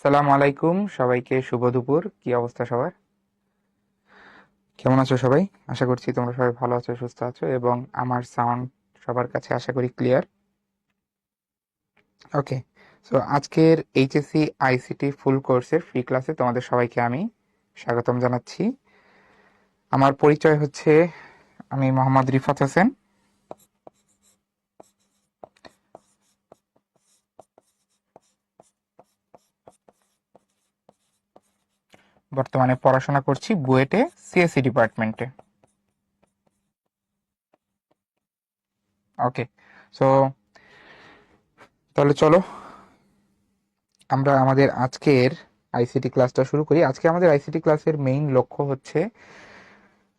সালাম আলাইকুম, সবাইকে শুভ দুপুর। কি অবস্থা সবার? কেমন আছো সবাই? আশা করছি তোমরা সবাই ভালো আছো, সুস্থ আছো এবং আমার সাউন্ড সবার কাছে আশা করি ক্লিয়ার। ওকে, সো আজকের এইচএসসি আইসিটি ফুল কোর্সের ফ্রি ক্লাসে তোমাদের সবাইকে আমি স্বাগতম জানাচ্ছি। আমার পরিচয় হচ্ছে, আমি মোহাম্মদ রিফাত হোসেন। বর্তমানে পড়াশোনা করছি বুয়েটে, সিএসসি ডিপার্টমেন্টে। ওকে, সো তাহলে চলো আমরা আমাদের আজকের আইসিটি ক্লাসটা শুরু করি। আজকে আমাদের আইসিটি ক্লাসের মেইন লক্ষ্য হচ্ছে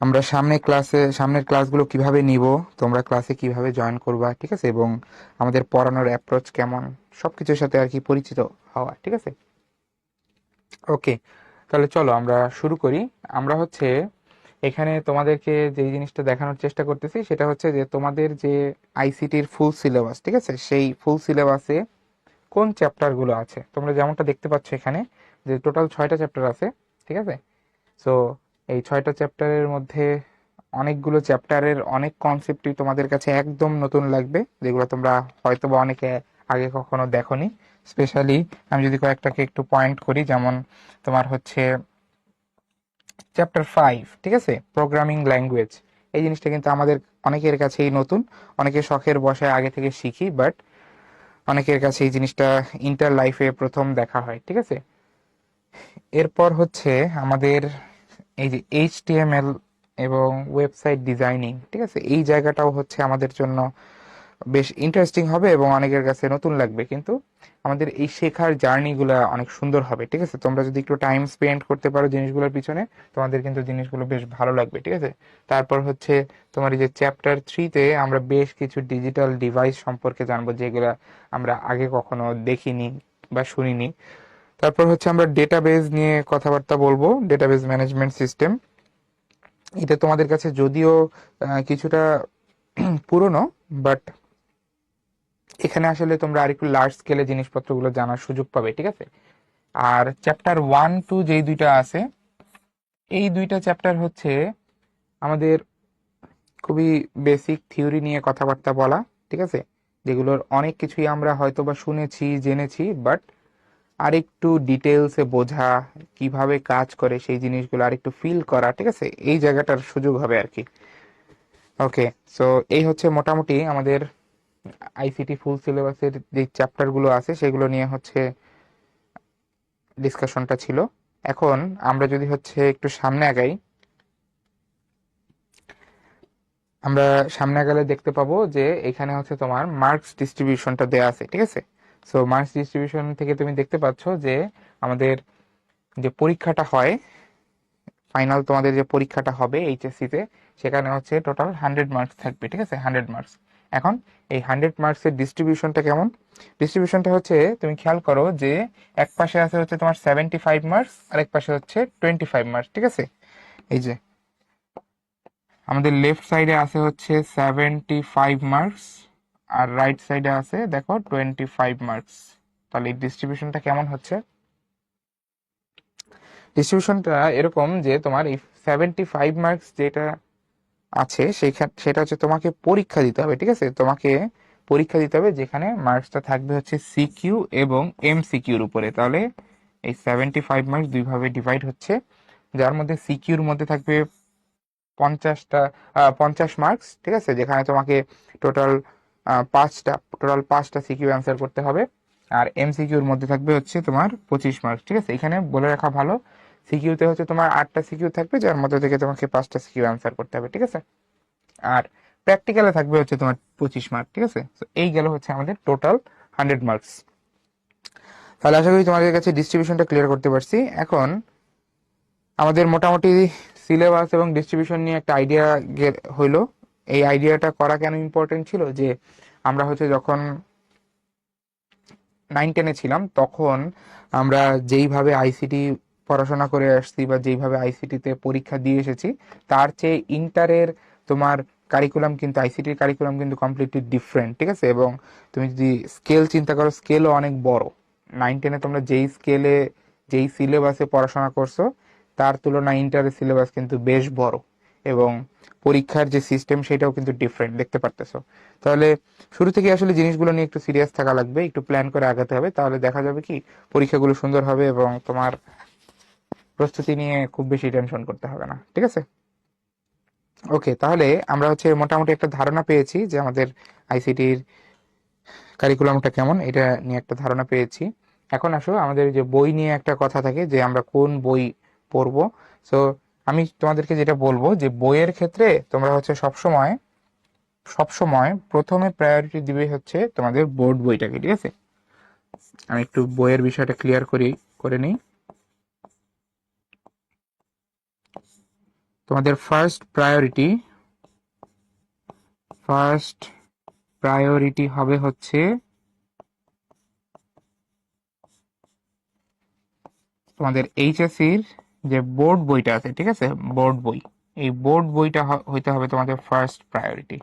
আমরা সামনের ক্লাসগুলো কিভাবে নিব, তোমরা ক্লাসে কিভাবে জয়েন করবা, ঠিক আছে, এবং আমাদের পড়ানোর অ্যাপ্রোচ কেমন, সবকিছুর সাথে আর কি পরিচিত হওয়া, ঠিক আছে। ওকে, তাহলে চলো আমরা শুরু করি। আমরা হচ্ছে এখানে তোমাদেরকে যে জিনিসটা দেখানোর চেষ্টা করতেছি সেটা হচ্ছে যে তোমাদের যে আইসিটির ফুল সিলেবাস, ঠিক আছে, সেই ফুল সিলেবাসে কোন চ্যাপ্টারগুলো আছে। তোমরা যেমনটা দেখতে পাচ্ছ এখানে যে টোটাল 6টা চ্যাপ্টার আছে, ঠিক আছে। সো এই 6টা চ্যাপ্টারের মধ্যে অনেকগুলো চ্যাপ্টারের অনেক কনসেপ্টই তোমাদের কাছে একদম নতুন লাগবে, যেগুলো তোমরা হয়তো বা অনেকে আগে কখনো দেখোনি। স্পেশালি আমি যদি কয়েকটাকে একটু পয়েন্ট করি, যেমন তোমার হচ্ছে চ্যাপ্টার 5, ঠিক আছে, প্রোগ্রামিং ল্যাঙ্গুয়েজ। এই জিনিসটা কিন্তু আমাদের অনেকের কাছেই নতুন, অনেকে শখের বশে আগে থেকে শিখি, বাট অনেকের কাছে এই জিনিসটা ইন্টার লাইফে প্রথম দেখা হয়, ঠিক আছে। এরপর হচ্ছে আমাদের এই যে এইচটিএমএল এবং ওয়েবসাইট ডিজাইনিং, ঠিক আছে, এই জায়গাটাও হচ্ছে আমাদের জন্য বেশ ইন্টারেস্টিং হবে এবং অনেকের কাছে নতুন লাগবে, কিন্তু আমাদের এই শেখার জার্নিগুলো অনেক সুন্দর হবে, ঠিক আছে। তোমরা যদি একটু টাইম স্পেন্ড করতে পারো জিনিসগুলোর পিছনে, তোমাদের কিন্তু জিনিসগুলো বেশ ভালো লাগবে, ঠিক আছে। তারপর হচ্ছে তোমার এই যে চ্যাপ্টার 3-তে আমরা বেশ কিছু ডিজিটাল ডিভাইস সম্পর্কে জানবো, যেগুলো আমরা আগে কখনো দেখিনি বা শুনিনি। তারপর হচ্ছে আমরা ডেটাবেজ নিয়ে কথাবার্তা বলবো, ডেটাবেজ ম্যানেজমেন্ট সিস্টেম। এটা তোমাদের কাছে যদিও কিছুটা পুরনো, বাট এখানে আসলে তোমরা আরেকটু লার্জ স্কেলে জিনিসপত্রগুলো জানার সুযোগ পাবে, ঠিক আছে। আর চ্যাপ্টার 1-2 যেই দুইটা আছে, এই দুইটা চ্যাপ্টার হচ্ছে আমাদের খুবই বেসিক থিওরি নিয়ে কথাবার্তা বলা, ঠিক আছে, যেগুলোর অনেক কিছুই আমরা হয়তো বা শুনেছি, জেনেছি, বাট আরেকটু ডিটেলসে বোঝা, কিভাবে কাজ করে সেই জিনিসগুলো আরেকটু ফিল করা, ঠিক আছে, এই জায়গাটার সুযোগ হবে আর কি। ওকে, সো এই হচ্ছে মোটামুটি আমাদের আইসিটি ফুল সিলেবাসের যে চ্যাপ্টারগুলো আছে সেগুলো নিয়ে হচ্ছে ডিসকাশনটা ছিল। এখন আমরা যদি হচ্ছে একটু সামনে আগাই, আমরা সামনে আগালে দেখতে পাবো যে এখানে হচ্ছে তোমার মার্কস ডিস্ট্রিবিউশনটা দেয়া আছে, ঠিক আছে। সো মার্কস ডিস্ট্রিবিউশন থেকে তুমি দেখতে পাচ্ছ যে আমাদের যে পরীক্ষাটা হয়, ফাইনাল তোমাদের যে পরীক্ষাটা হবে এইচএসসি তে, সেখানে হচ্ছে টোটাল 100 মার্কস থাকবে, ঠিক আছে, 100 মার্কস। এখন এই 100 মার্কসের ডিস্ট্রিবিউশনটা কেমন? ডিস্ট্রিবিউশনটা হচ্ছে তুমি খেয়াল করো যে এক পাশে আছে হচ্ছে তোমার 75 মার্কস, আর এক পাশে হচ্ছে 25 মার্কস, ঠিক আছে। এই যে আমাদের লেফট সাইডে আছে হচ্ছে 75 মার্কস, আর রাইট সাইডে আছে দেখো 25 মার্কস। তাহলে এই ডিস্ট্রিবিউশনটা কেমন হচ্ছে? ডিস্ট্রিবিউশনটা এরকম যে তোমার এই 75 মার্কস যেটা আছে সেটা হচ্ছে তোমাকে পরীক্ষা দিতে হবে, ঠিক আছে। তোমাকে পরীক্ষা দিতে হবে যেখানে মার্কসটা থাকবে হচ্ছে সিকিউ এবং এমসিকিউর উপরে। তাহলে এই 75 মার্কস দুই ভাবে ডিভাইড হচ্ছে, যার মধ্যে সিকিউর মধ্যে থাকবে 50টা 50 মার্কস, ঠিক আছে, যেখানে তোমাকে টোটাল টোটাল 5টা সিকিউ অ্যান্সার করতে হবে। আর এমসিকিউর মধ্যে থাকবে হচ্ছে তোমার 25 মার্কস, ঠিক আছে। এখানে বলে রাখা ভালো, সিকিউতে হচ্ছে তোমার 8টা সিকিউ থাকবে, যার মধ্যে থেকে তোমাকে 5টা সিকিউ অ্যান্সার করতে হবে, ঠিক আছে। আর প্র্যাকটিক্যালে থাকবে হচ্ছে তোমার 25 মার্ক, ঠিক আছে। তো এই গেল হচ্ছে আমাদের টোটাল 100 মার্কস। তাহলে আশা করি তোমাদের কাছে ডিস্ট্রিবিউশনটা ক্লিয়ার করতে পারছি। এখন আমাদের মোটামুটি সিলেবাস এবং ডিস্ট্রিবিউশন নিয়ে একটা আইডিয়া হইলো। এই আইডিয়াটা করা কেন ইম্পর্টেন্ট ছিল, যে আমরা হচ্ছে যখন 9-10-এ ছিলাম তখন আমরা যেইভাবে আইসিটি পড়াশোনা করে আসছি বা যেইভাবে আইসিটিতে পরীক্ষা দিয়ে এসেছি, তার চেয়ে ইন্টারের তোমার কারিকুলাম কিন্তু, আইসিটির কারিকুলাম কিন্তু কমপ্লিটলি ডিফারেন্ট, ঠিক আছে। এবং তুমি যদি স্কেল চিন্তা করো, স্কেলও অনেক বড়। 9-10-এ তোমরা যেই স্কেলে যেই সিলেবাসে পড়াশোনা করছো তার তুলনায় ইন্টারের সিলেবাস কিন্তু বেশ বড়, এবং পরীক্ষার যে সিস্টেম সেটাও কিন্তু ডিফারেন্ট, দেখতে পারতেছো। তাহলে শুরু থেকে আসলে জিনিসগুলো নিয়ে একটু সিরিয়াস থাকা লাগবে, একটু প্ল্যান করে আগাতে হবে, তাহলে দেখা যাবে কি পরীক্ষাগুলো সুন্দর হবে এবং তোমার প্রস্তুতি নিয়ে খুব বেশি টেনশন করতে হবে না, ঠিক আছে? ওকে, তাহলে আমরা হচ্ছে মোটামুটি একটা ধারণা পেয়েছি যে আমাদের আইসিটির কারিকুলামটা কেমন, এটা নিয়ে একটা ধারণা পেয়েছি। এখন আসো আমাদের যে বই নিয়ে একটা কথা থাকে যে আমরা কোন বই পড়বো। সো আমি তোমাদেরকে যেটা বলবো যে বইয়ের ক্ষেত্রে তোমরা হচ্ছে সবসময় সবসময় প্রথমে প্রায়োরিটি দিবে হচ্ছে তোমাদের বোর্ড বইটাকে, ঠিক আছে? আমি একটু বইয়ের বিষয়টা ক্লিয়ার করে নিই। তোমাদের ফার্স্ট প্রায়োরিটি হবে হচ্ছে তোমাদের এইচএসসির যে বোর্ড বইটা আছে, ঠিক আছে? বোর্ড বই, এই বোর্ড বইটা হইতে হবে তোমাদের ফার্স্ট প্রায়োরিটি,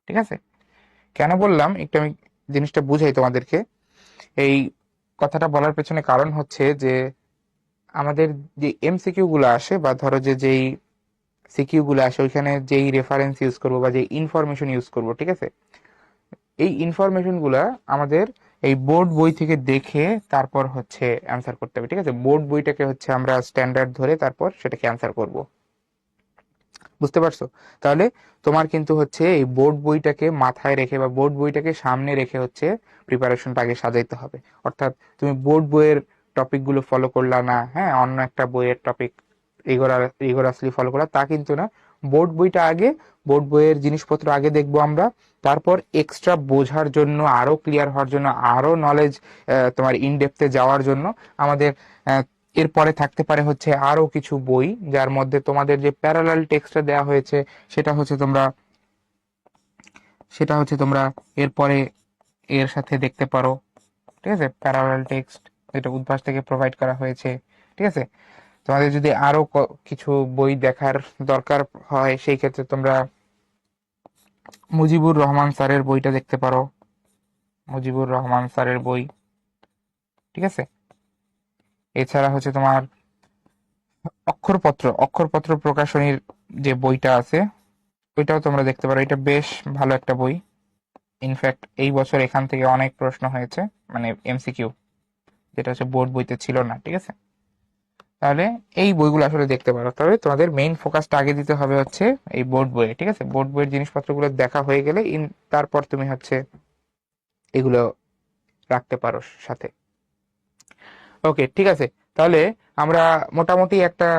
ঠিক আছে? কেন বললাম একটু আমি জিনিসটা বুঝাই তোমাদেরকে। এই কথাটা বলার পেছনে কারণ হচ্ছে যে আমাদের যে এমসিকিউ গুলো আসে, বা ধরো যে যেই সিকিউ গুলো আসে ওইখানে যেই রেফারেন্স ইউজ করবো বা যে ইনফরমেশন ইউজ করবো, ঠিক আছে, এই ইনফরমেশন গুলা আমাদের এই বোর্ড বই থেকে দেখে তারপর হচ্ছে অ্যান্সার করতে হবে, ঠিক আছে? বোর্ড বইটাকে হচ্ছে আমরা স্ট্যান্ডার্ড ধরে তারপর সেটাকে অ্যান্সার করব, বুঝতে পারছো? তাহলে তোমার কিন্তু হচ্ছে এই বোর্ড বইটাকে মাথায় রেখে বা বোর্ড বইটাকে সামনে রেখে হচ্ছে প্রিপারেশনটা আগে সাজাইতে হবে। অর্থাৎ তুমি বোর্ড বইয়ের টপিক গুলো ফলো করলা না, হ্যাঁ, অন্য একটা বইয়ের টপিক রিগোরাসলি ফলো করলা, তা কিন্তু না। বোর্ড বইটা আগে, বোর্ড বইয়ের জিনিসপত্র আগে দেখবো আমরা, তারপর এক্সট্রা বোঝার জন্য, আরো ক্লিয়ার হওয়ার জন্য, আরো নলেজ তোমার ইনডেপথে যাওয়ার জন্য আমাদের এরপরে থাকতে পারে হচ্ছে আরো কিছু বই, যার মধ্যে তোমাদের যে প্যারালাল টেক্সটটা দেওয়া হয়েছে সেটা হচ্ছে তোমরা সেটা হচ্ছে তোমরা এরপরে এর সাথে দেখতে পারো, ঠিক আছে? প্যারালাল টেক্সট যেটা উদ্ভাস থেকে প্রোভাইড করা হয়েছে, ঠিক আছে? তোমাদের যদি আরো কিছু বই দেখার দরকার হয় সেই ক্ষেত্রে তোমরা মুজিবুর রহমান স্যারের বইটা দেখতে পারো, মুজিবুর রহমান স্যারের বই, ঠিক আছে? এছাড়া হচ্ছে তোমার অক্ষরপত্র প্রকাশনীর যে বইটা আছে ওইটাও তোমরা দেখতে পারো, এটা বেশ ভালো একটা বই। ইনফ্যাক্ট এই বছর এখান থেকে অনেক প্রশ্ন হয়েছে, মানে এমসিকিউ, যেটা হচ্ছে বোর্ড বইতে ছিল না, ঠিক আছে? তাহলে এই বইগুলো আসলে দেখতে পারো, তবে তোমাদের মেইন ফোকাসটা আগে দিতে হবে হচ্ছে এই বোর্ড বইয়ে, ঠিক আছে? বোর্ড বইয়ের জিনিসপত্রগুলো দেখা হয়ে গেলে তারপর তুমি হচ্ছে এগুলো রাখতে পারো সাথে। ওকে, ঠিক আছে। তাহলে আমরা মোটামুটি একটা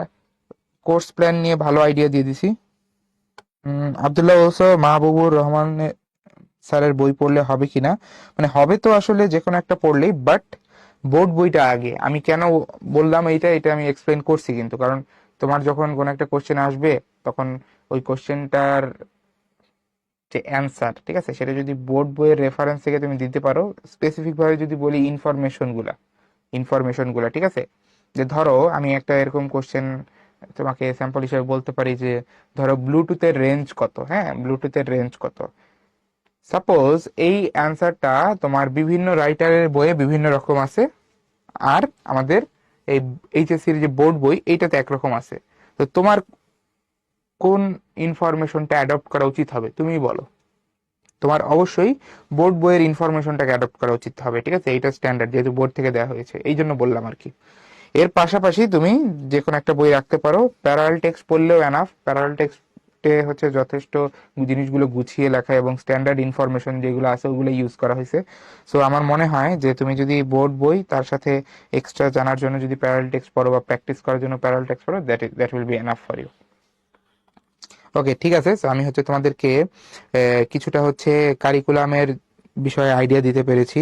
কোর্স প্ল্যান নিয়ে ভালো আইডিয়া দিয়ে দিছি। আব্দুল্লাহ বলছো মাহবুবুর রহমান স্যারের বই পড়লে হবে কিনা, মানে হবে তো আসলে যে কোনো একটা পড়লেই, বাট বোর্ড বইটা আগে। আমি কেন বললাম এটা আমি এক্সপ্লেন করছি কিন্তু, কারণ তোমার যখন কোনো একটা কোশ্চেন আসবে তখন ওই কোশ্চেনটার যে অ্যান্সার, ঠিক আছে, সেটা যদি বোর্ড বইয়ের রেফারেন্স থেকে তুমি দিতে পারো, স্পেসিফিক ভাবে যদি বলি ইনফরমেশন গুলা, ঠিক আছে? যে ধরো আমি একটা এরকম কোশ্চেন তোমাকে স্যাম্পল হিসেবে বলতে পারি যে ধরো ব্লুটুথের রেঞ্জ কত, হ্যাঁ, ব্লুটুথের রেঞ্জ কত। সাপোজ এই অ্যান্সারটা তোমার বিভিন্ন রাইটারের বইয়ে বিভিন্ন রকম আছে, আর আমাদের এই এইচএসসির যে বোর্ড বই এইটাতে একরকম আছে। তো তোমার কোন ইনফরমেশনটা অ্যাডপ্ট করা উচিত হবে তুমি বলো? তোমার অবশ্যই বোর্ড বইয়ের ইনফরমেশনটাকে অ্যাডপ্ট করা উচিত হবে, ঠিক আছে? এইটা স্ট্যান্ডার্ড, যেহেতু বোর্ড থেকে দেওয়া হয়েছে, এই জন্য বললাম আর কি। এর পাশাপাশি তুমি যে কোনো একটা বই রাখতে পারো, প্যারালাল টেক্সট পড়লেও এনাফ। প্যারালাল টেক্সটে হচ্ছে যথেষ্ট জিনিসগুলো গুছিয়ে লেখা এবং স্ট্যান্ডার্ড ইনফরমেশন যেগুলো আছে ওগুলো ইউজ করা হয়েছে। সো আমার মনে হয় যে তুমি যদি বোর্ড বই তার সাথে এক্সট্রা জানার জন্য যদি প্যারালাল টেক্সট পড়ো বা প্র্যাকটিস করার জন্য প্যারালাল টেক্সট পড়ো, that will be enough for you. Okay, ঠিক আছে। So, আমি হচ্ছে তোমাদেরকে কিছুটা হচ্ছে কারিকুলামের বিষয়ে আইডিয়া দিতে পেরেছি।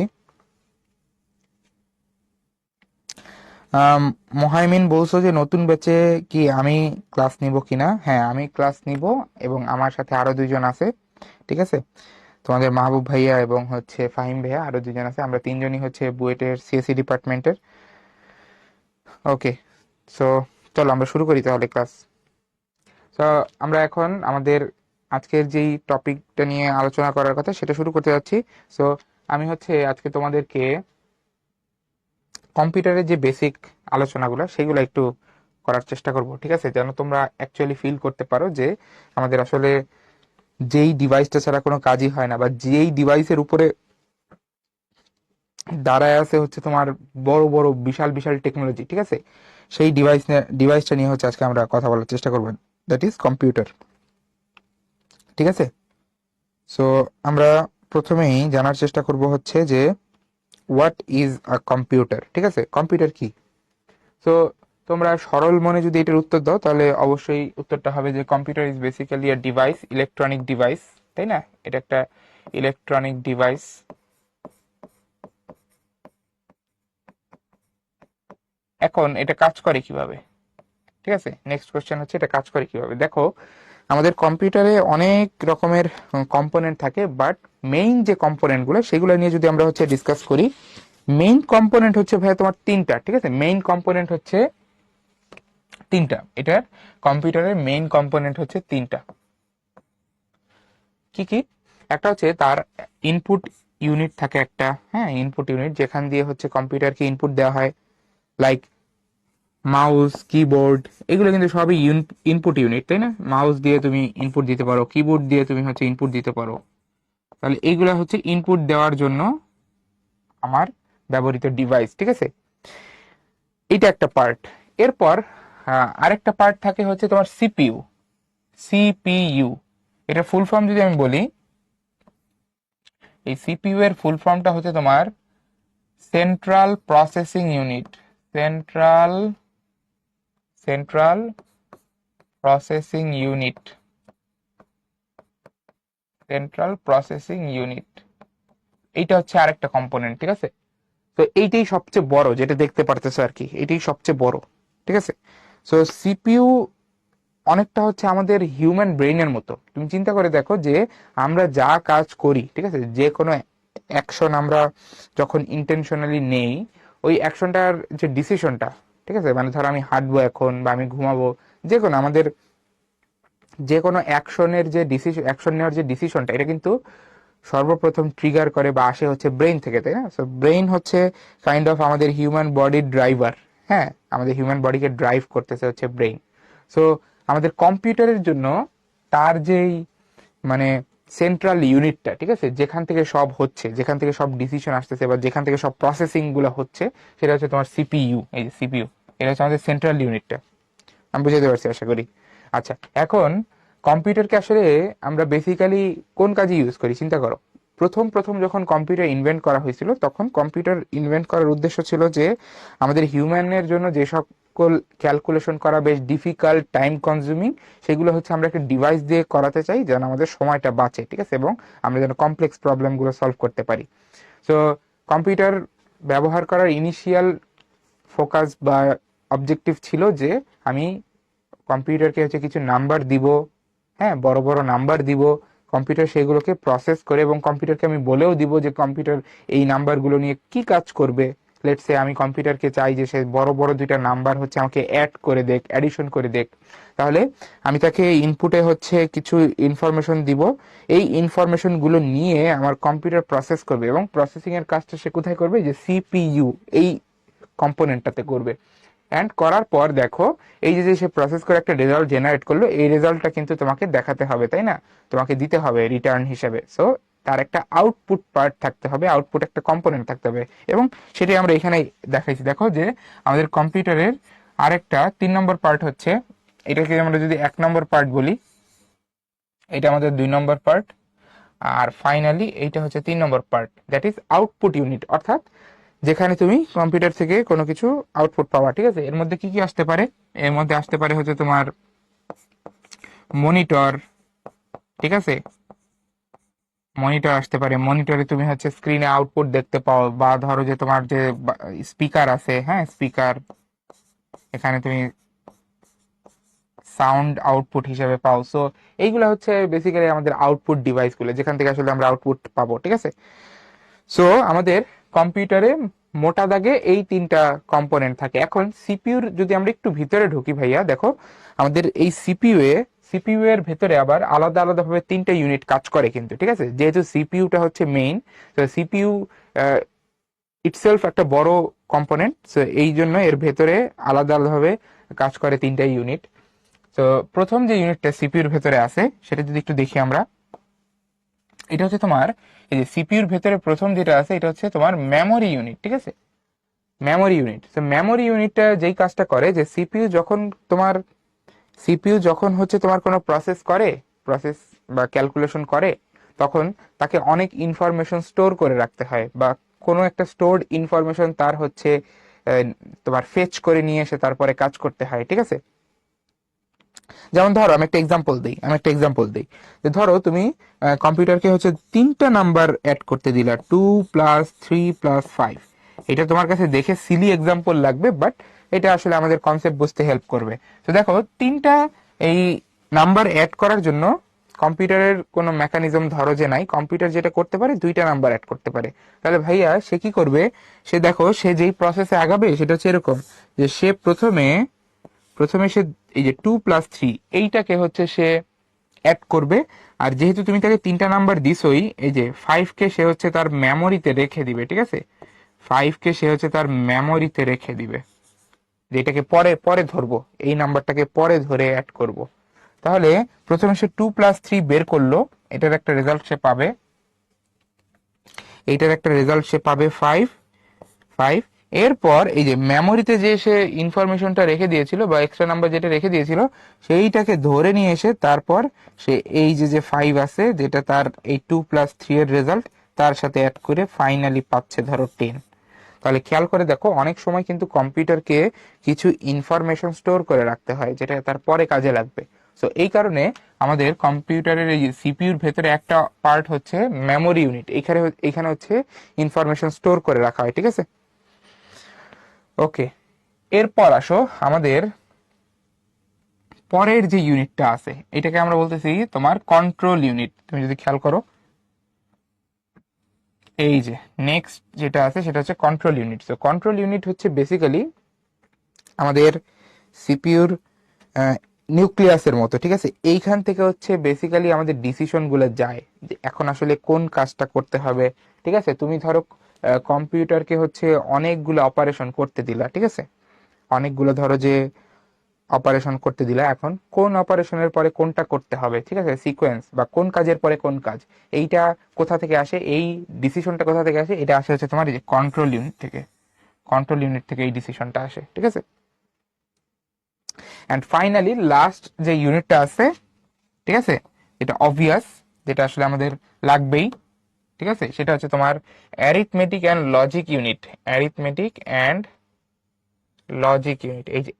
মোহাইমিন বলছো যে নতুন ব্যাচে কি আমি ক্লাস নিব কিনা? হ্যাঁ, আমি ক্লাস নিব, এবং আমার সাথে আরো দুইজন আছে, ঠিক আছে? তোমাদের মাহবুব ভাইয়া এবং হচ্ছে ফাহিম ভাইয়া, আরো দুজন আছে, আমরা তিনজনই হচ্ছে বুয়েটের সিএসসি ডিপার্টমেন্টের। ওকে, সো চলো আমরা শুরু করি তাহলে ক্লাস। তো আমরা এখন আমাদের আজকের যেই টপিকটা নিয়ে আলোচনা করার কথা সেটা শুরু করতে যাচ্ছি। সো আমি হচ্ছে আজকে তোমাদেরকে কম্পিউটারের যে বেসিক আলোচনাগুলো সেগুলো একটু করার চেষ্টা করব, ঠিক আছে, যেন তোমরা অ্যাকচুয়ালি ফিল করতে পারো যে আমাদের আসলে যেই ডিভাইসটা ছাড়া কোনো কাজই হয় না, বা যেই ডিভাইসের উপরে দাঁড়ায় আছে হচ্ছে তোমার বড় বড় বিশাল বিশাল টেকনোলজি, ঠিক আছে, সেই ডিভাইসটা নিয়ে হচ্ছে আজকে আমরা কথা বলার চেষ্টা করব, দ্যাট ইজ কম্পিউটার, ঠিক আছে। সো আমরা প্রথমেই জানার চেষ্টা করব হচ্ছে যে হোয়াট ইজ আ কম্পিউটার, ঠিক আছে, কম্পিউটার কি। তো তোমরা সরল মনে যদি এটার উত্তর দাও তাহলে অবশ্যই উত্তরটা হবে যে computer is basically a device, electronic device, তাই না, এটা একটা ইলেকট্রনিক ডিভাইস। এখন এটা কাজ করে কিভাবে, ঠিক আছে, নেক্সট কোশ্চেন হচ্ছে এটা কাজ করে কিভাবে। দেখো আমাদের কম্পিউটারে অনেক রকমের কম্পোনেন্ট থাকে, বাট মেইন যে কম্পোনেন্টগুলো সেগুলো নিয়ে যদি আমরা হচ্ছে ডিসকাস করি, মেইন কম্পোনেন্ট হচ্ছে ভাই তোমার তিনটা, ঠিক আছে, মেইন কম্পোনেন্ট হচ্ছে তিনটা, এটার কম্পিউটারের মেইন কম্পোনেন্ট হচ্ছে তিনটা। কি কি? একটা হচ্ছে তার ইনপুট ইউনিট থাকে একটা, হ্যাঁ, ইনপুট ইউনিট যেখান দিয়ে হচ্ছে কম্পিউটারকে ইনপুট দেওয়া হয়, লাইক মাউস, কিবোর্ড, এগুলো কিন্তু সবই ইনপুট ইউনিট, তাই না, মাউস দিয়ে তুমি ইনপুট দিতে পারো, কিবোর্ড দিয়ে তুমি হচ্ছে ইনপুট দিতে পারো, তাহলে এইগুলা হচ্ছে ইনপুট দেওয়ার জন্য আমার ব্যবহৃত ডিভাইস, ঠিক আছে, এটা একটা পার্ট। এরপর আরেকটা পার্ট থাকে হচ্ছে তোমার সিপিইউ, সিপিইউ, এটা ফুল ফর্ম যদি আমি বলি, এই সিপিইউ এর ফুল ফর্মটা হচ্ছে তোমার central processing unit, central central processing unit, central processing unit, এইটা হচ্ছে আরেকটা কম্পোনেন্ট, ঠিক আছে। তো এইটাই সবচেয়ে বড়, যেটা দেখতে পারতেছো আর কি, এটাই সবচেয়ে বড়, ঠিক আছে। সো সিপিইউ অনেকটা হচ্ছে আমাদের হিউম্যান ব্রেইনের মতো। তুমি চিন্তা করে দেখো যে আমরা যা কাজ করি, ঠিক আছে, যে কোনো অ্যাকশন আমরা যখন ইন্টেনশনালি নেই, ওই অ্যাকশনটার যে ডিসিশনটা, ঠিক আছে, মানে ধরো আমি হাঁটবো এখন বা আমি ঘুমাবো, যে কোনো আমাদের যে কোনো অ্যাকশনের যে ডিসিশন, অ্যাকশন নেওয়ার যে ডিসিশনটা, এটা কিন্তু সর্বপ্রথম ট্রিগার করে বা আসে হচ্ছে ব্রেইন থেকে, তাই না। সো ব্রেইন হচ্ছে কাইন্ড অফ আমাদের হিউম্যান বডির ড্রাইভার, হ্যাঁ, আমাদের হিউম্যান বডিকে ড্রাইভ করতেছে হচ্ছে ব্রেইন। সো আমাদের কম্পিউটারের জন্য তার যেই মানে সেন্ট্রাল ইউনিটটা, ঠিক আছে, যেখান থেকে সব হচ্ছে, যেখান থেকে সব ডিসিশন আসতেছে বা যেখান থেকে সব প্রসেসিং গুলো হচ্ছে, সেটা হচ্ছে তোমার সিপিইউ, এই যে সিপিইউ, এটা হচ্ছে আমাদের সেন্ট্রাল ইউনিটটা। আমি বুঝাতে পারছি আশা করি। আচ্ছা, এখন কম্পিউটারকে আসলে আমরা বেসিক্যালি কোন কাজে ইউজ করি চিন্তা করো। প্রথম প্রথম যখন কম্পিউটার ইনভেন্ট করা হয়েছিল, তখন কম্পিউটার ইনভেন্ট করার উদ্দেশ্য ছিল যে আমাদের হিউম্যানের জন্য যে সকল ক্যালকুলেশন করা বেশ ডিফিকাল্ট, টাইম কনজিউমিং, সেগুলো হচ্ছে আমরা একটা ডিভাইস দিয়ে করাতে চাই যেন আমাদের সময়টা বাঁচে, ঠিক আছে, এবং আমরা যেন কমপ্লেক্স প্রবলেমগুলো সলভ করতে পারি। সো কম্পিউটার ব্যবহার করার ইনিশিয়াল ফোকাস বা অবজেক্টিভ ছিল যে আমি কম্পিউটারকে হচ্ছে কিছু নাম্বার দিব, হ্যাঁ, বড় বড় নাম্বার দিব, কম্পিউটার সেগুলোকে প্রসেস করে, এবং কম্পিউটারকে আমি বলেও দিব যে কম্পিউটার এই নাম্বারগুলো নিয়ে কি কাজ করবে। লেটস সে আমি কম্পিউটারকে চাই যে সে বড় বড় দুইটা নাম্বার হচ্ছে আমাকে অ্যাড করে দেখ, অ্যাডিশন করে দেখ, তাহলে আমি তাকে ইনপুটে হচ্ছে কিছু ইনফরমেশন দিব, এই ইনফরমেশন গুলো নিয়ে আমার কম্পিউটার প্রসেস করবে, এবং প্রসেসিং এর কাজটা সে কোথায় করবে, যে সিপিইউ এই কম্পোনেন্টটাতে করবে। অ্যান্ড করার পর দেখো এই যে সে প্রসেস করে একটা রেজাল্ট জেনারেট করলো, এই রেজাল্টটা কিন্তু তোমাকে দেখাতে হবে, তাই না, তোমাকে দিতে হবে রিটার্ন হিসেবে। সো তার একটা আউটপুট পার্ট থাকতে হবে, আউটপুট একটা কম্পোনেন্ট থাকতে হবে, এবং সেটাই আমরা এখানে দেখাইছি। দেখো যে আমাদের কম্পিউটারের আরেকটা 3 নম্বর পার্ট হচ্ছে, এটাকে আমরা যদি 1 নম্বর পার্ট বলি, এটা আমাদের 2 নম্বর পার্ট, আর ফাইনালি এইটা হচ্ছে 3 নম্বর part, that is output unit, অর্থাৎ যেখানে তুমি কম্পিউটার থেকে কোনো কিছু আউটপুট পাওয়া, ঠিক আছে। এর মধ্যে কি কি আসতে পারে, এর মধ্যে আসতে পারে হচ্ছে তোমার মনিটর, ঠিক আছে, মনিটর আসতে পারে, মনিটরে তুমি হচ্ছে স্ক্রিনে আউটপুট দেখতে পাও, বা ধরো যে তোমার যে স্পিকার আছে, হ্যাঁ, স্পিকার, এখানে তুমি সাউন্ড আউটপুট হিসেবে পাও। সো এইগুলো হচ্ছে বেসিক্যালি আমাদের আউটপুট ডিভাইসগুলো, যেখান থেকে আসলে আমরা আউটপুট পাবো, ঠিক আছে। সো আমাদের কম্পিউটারে মোটা দাগে এই তিনটা কম্পোনেন্ট থাকে। এখন সিপিইউর যদি আমরা একটু ভিতরে ঢুকি ভাইয়া, দেখো আমাদের এই সিপিইউ এর ভেতরে আবার আলাদা আলাদা ভাবে 3টা ইউনিট কাজ করে কিন্তু, ঠিক আছে, যেহেতু সিপিইউটা হচ্ছে মেইন, তো সিপিইউ ইটসেলফ একটা বড় কম্পোনেন্ট, সো এই জন্য এর ভেতরে আলাদা আলাদাভাবে কাজ করে তিনটা ইউনিট। তো প্রথম যে ইউনিটটা সিপিইউর ভেতরে আছে সেটা যদি একটু দেখি আমরা, এটা হচ্ছে তোমার এই যে সিপিইউর ভেতরে প্রথম যেটা আছে এটা হচ্ছে তোমার মেমোরি ইউনিট, ঠিক আছে? মেমোরি ইউনিট, তো মেমোরি ইউনিটটা যেই কাজটা করে যে সিপিইউ যখন হচ্ছে তোমার কোনো প্রসেস বা ক্যালকুলেশন করে, তখন তাকে অনেক ইনফরমেশন স্টোর করে রাখতে হয়, বা কোনো একটা স্টোরড ইনফরমেশন তার হচ্ছে তোমার ফেচ করে নিয়ে এসে তারপরে কাজ করতে হয়, ঠিক আছে? যেমন ধরো আমি একটা এক্সাম্পল দিই যে ধরো তুমি কম্পিউটারকে হচ্ছে তিনটা নাম্বার অ্যাড করতে দিলা, 2+3+5। এটা তোমার কাছে দেখে সিলি এক্সাম্পল লাগবে, বাট এটা আসলে আমাদের কনসেপ্ট বুঝতে হেল্প করবে। তো দেখো তিনটা এই নাম্বার অ্যাড করার জন্য কম্পিউটারের কোনো মেকানিজম ধরো যে নাই, কম্পিউটার যেটা করতে পারে দুইটা নাম্বার অ্যাড করতে পারে। তাহলে ভাইয়া সে কি করবে, সে যেই প্রসেসে আগাবে সেটা হচ্ছে এরকম যে সে প্রথমে সে এই যে 2+3 এইটাকে হচ্ছে সে অ্যাড করবে। আর যেহেতু তুমি তাকে তিনটা নাম্বার দিছোই, এই যে 5 কে সে হচ্ছে তার মেমোরিতে রেখে দিবে, ঠিক আছে? 5 কে সে হচ্ছে তার মেমোরিতে রেখে দিবে, যেটাকে পরে পরে ধরবো, এই নাম্বারটাকে পরে ধরে অ্যাড করব। তাহলে প্রথমে সে 2+3 বের করলো, এটার একটা রেজাল্ট সে পাবে, 5। এরপর এই যে মেমোরিতে যে সে ইনফরমেশনটা রেখে দিয়েছিল বা এক্সট্রা নাম্বার যেটা রেখে দিয়েছিল সেইটাকে ধরে নিয়ে এসে তারপর সে এই যে 5 আছে যেটা তার এই 2+3 এর রেজাল্ট, তার সাথে অ্যাড করে ফাইনালি পাচ্ছে ধরো 10। তাহলে খেয়াল করে দেখো, অনেক সময় কিন্তু কম্পিউটারকে কিছু ইনফরমেশন স্টোর করে রাখতে হয় যেটা তার পরে কাজে লাগবে। সো এই কারণে আমাদের কম্পিউটারের এই সিপিইউর ভেতরে একটা পার্ট হচ্ছে মেমোরি ইউনিট, এখানে হচ্ছে ইনফরমেশন স্টোর করে রাখা হয়, ঠিক আছে? ওকে, এরপর আসো আমাদের পরের যে ইউনিটটা আছে এটাকে আমরা বলতেছি তোমার কন্ট্রোল ইউনিট। তুমি যদি খেয়াল করো এই যে নেক্সট যেটা আছে সেটা হচ্ছে কন্ট্রোল ইউনিট। তো কন্ট্রোল ইউনিট হচ্ছে বেসিক্যালি আমাদের সিপিইউর নিউক্লিয়াসের মতো, ঠিক আছে? এইখান থেকে হচ্ছে বেসিক্যালি আমাদের ডিসিশন গুলো যায় যে এখন আসলে কোন কাজটা করতে হবে, ঠিক আছে? তুমি ধরো কম্পিউটারকে হচ্ছে অনেকগুলো অপারেশন করতে দিলা, ঠিক আছে? অনেকগুলো ধরো যে অপারেশন করতে দিলা, এখন কোন অপারেশনের পরে কোনটা করতে হবে, ঠিক আছে? সিকোয়েন্স বা কোন কাজের পরে কোন কাজ, এইটা কোথা থেকে আসে, এই ডিসিশনটা কোথা থেকে আসে, এটা আসে হচ্ছে তোমার এই যে কন্ট্রোল ইউনিট থেকে এই ডিসিশনটা আসে, ঠিক আছে? অ্যান্ড ফাইনালি লাস্ট যে ইউনিটটা আছে, ঠিক আছে, এটা অবভিয়াস, যেটা আসলে আমাদের লাগবেই, ঠিক আছে, সেটা হচ্ছে তোমার অ্যারিথমেটিক অ্যান্ড লজিক ইউনিট। এই যে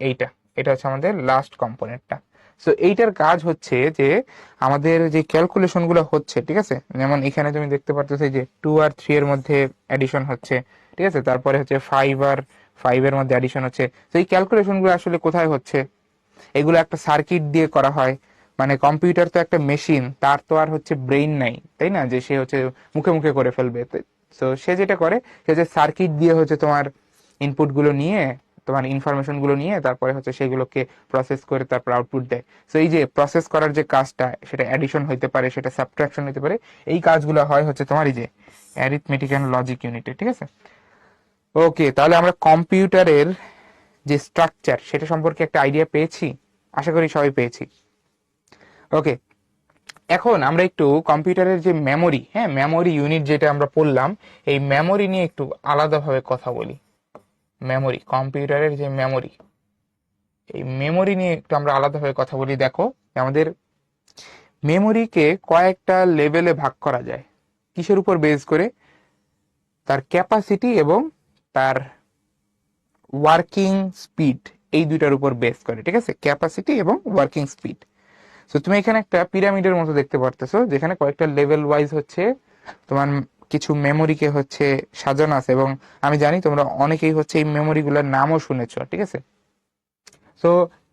এটা হচ্ছে আমাদের লাস্ট কম্পোনেন্টটা। সো এইটার কাজ হচ্ছে যে আমাদের যে ক্যালকুলেশন গুলো হচ্ছে, ঠিক আছে, যেমন এখানে তুমি দেখতে পারতেছো যে 2 আর 3 এর মধ্যে অ্যাডিশন হচ্ছে, ঠিক আছে, তারপরে হচ্ছে 5 এর মধ্যে অ্যাডিশন হচ্ছে। তো এই ক্যালকুলেশন গুলো আসলে কোথায় হচ্ছে, এগুলো একটা সার্কিট দিয়ে করা হয়। মানে কম্পিউটার তো একটা মেশিন, তার তো আর হচ্ছে ব্রেইন নাই, তাই না, যে সে হচ্ছে মুখে মুখে করে ফেলবে। তো সে যেটা করে সে যে সার্কিট দিয়ে হচ্ছে তোমার ইনপুট গুলো নিয়ে, তোমার ইনফরমেশন গুলো নিয়ে তারপরে হচ্ছে সেগুলোকে প্রসেস করে তারপর আউটপুট দেয়। তো এই যে প্রসেস করার যে কাজটা, সেটা অ্যাডিশন হইতে পারে, সেটা সাবট্রাকশন হইতে পারে, এই কাজগুলো হয় হচ্ছে তোমার এই যে অ্যারিথমেটিক অ্যান্ড লজিক ইউনিটে, ঠিক আছে? ওকে, তাহলে আমরা কম্পিউটারের যে স্ট্রাকচার সেটা সম্পর্কে একটা আইডিয়া পেয়েছি, আশা করি সবাই পেয়েছি। ওকে, এখন আমরা একটু কম্পিউটারের যে মেমোরি ইউনিট যেটা আমরা পড়লাম, এই মেমোরি নিয়ে একটু আলাদাভাবে কথা বলি। কম্পিউটারের যে মেমোরি, এই মেমোরি নিয়ে একটু আমরা আলাদাভাবে কথা বলি। দেখো, আমাদের মেমোরিকে কয়েকটা লেভেলে ভাগ করা যায়। কিসের উপর বেস করে? তার ক্যাপাসিটি এবং তার ওয়ার্কিং স্পিড, এই দুইটার উপর বেস করে, ঠিক আছে? ক্যাপাসিটি এবং ওয়ার্কিং স্পিড। তো তুমি এখানে একটা পিরামিডের মতো দেখতে পারতেছো, যেখানে কয়েকটা লেভেল ওয়াইজ হচ্ছে তোমার কিছু মেমোরিকে হচ্ছে সাজানো আছে, এবং আমি জানি তোমরা অনেকেই হচ্ছে এই মেমোরি গুলোর নামও শুনেছো, ঠিক আছে? তো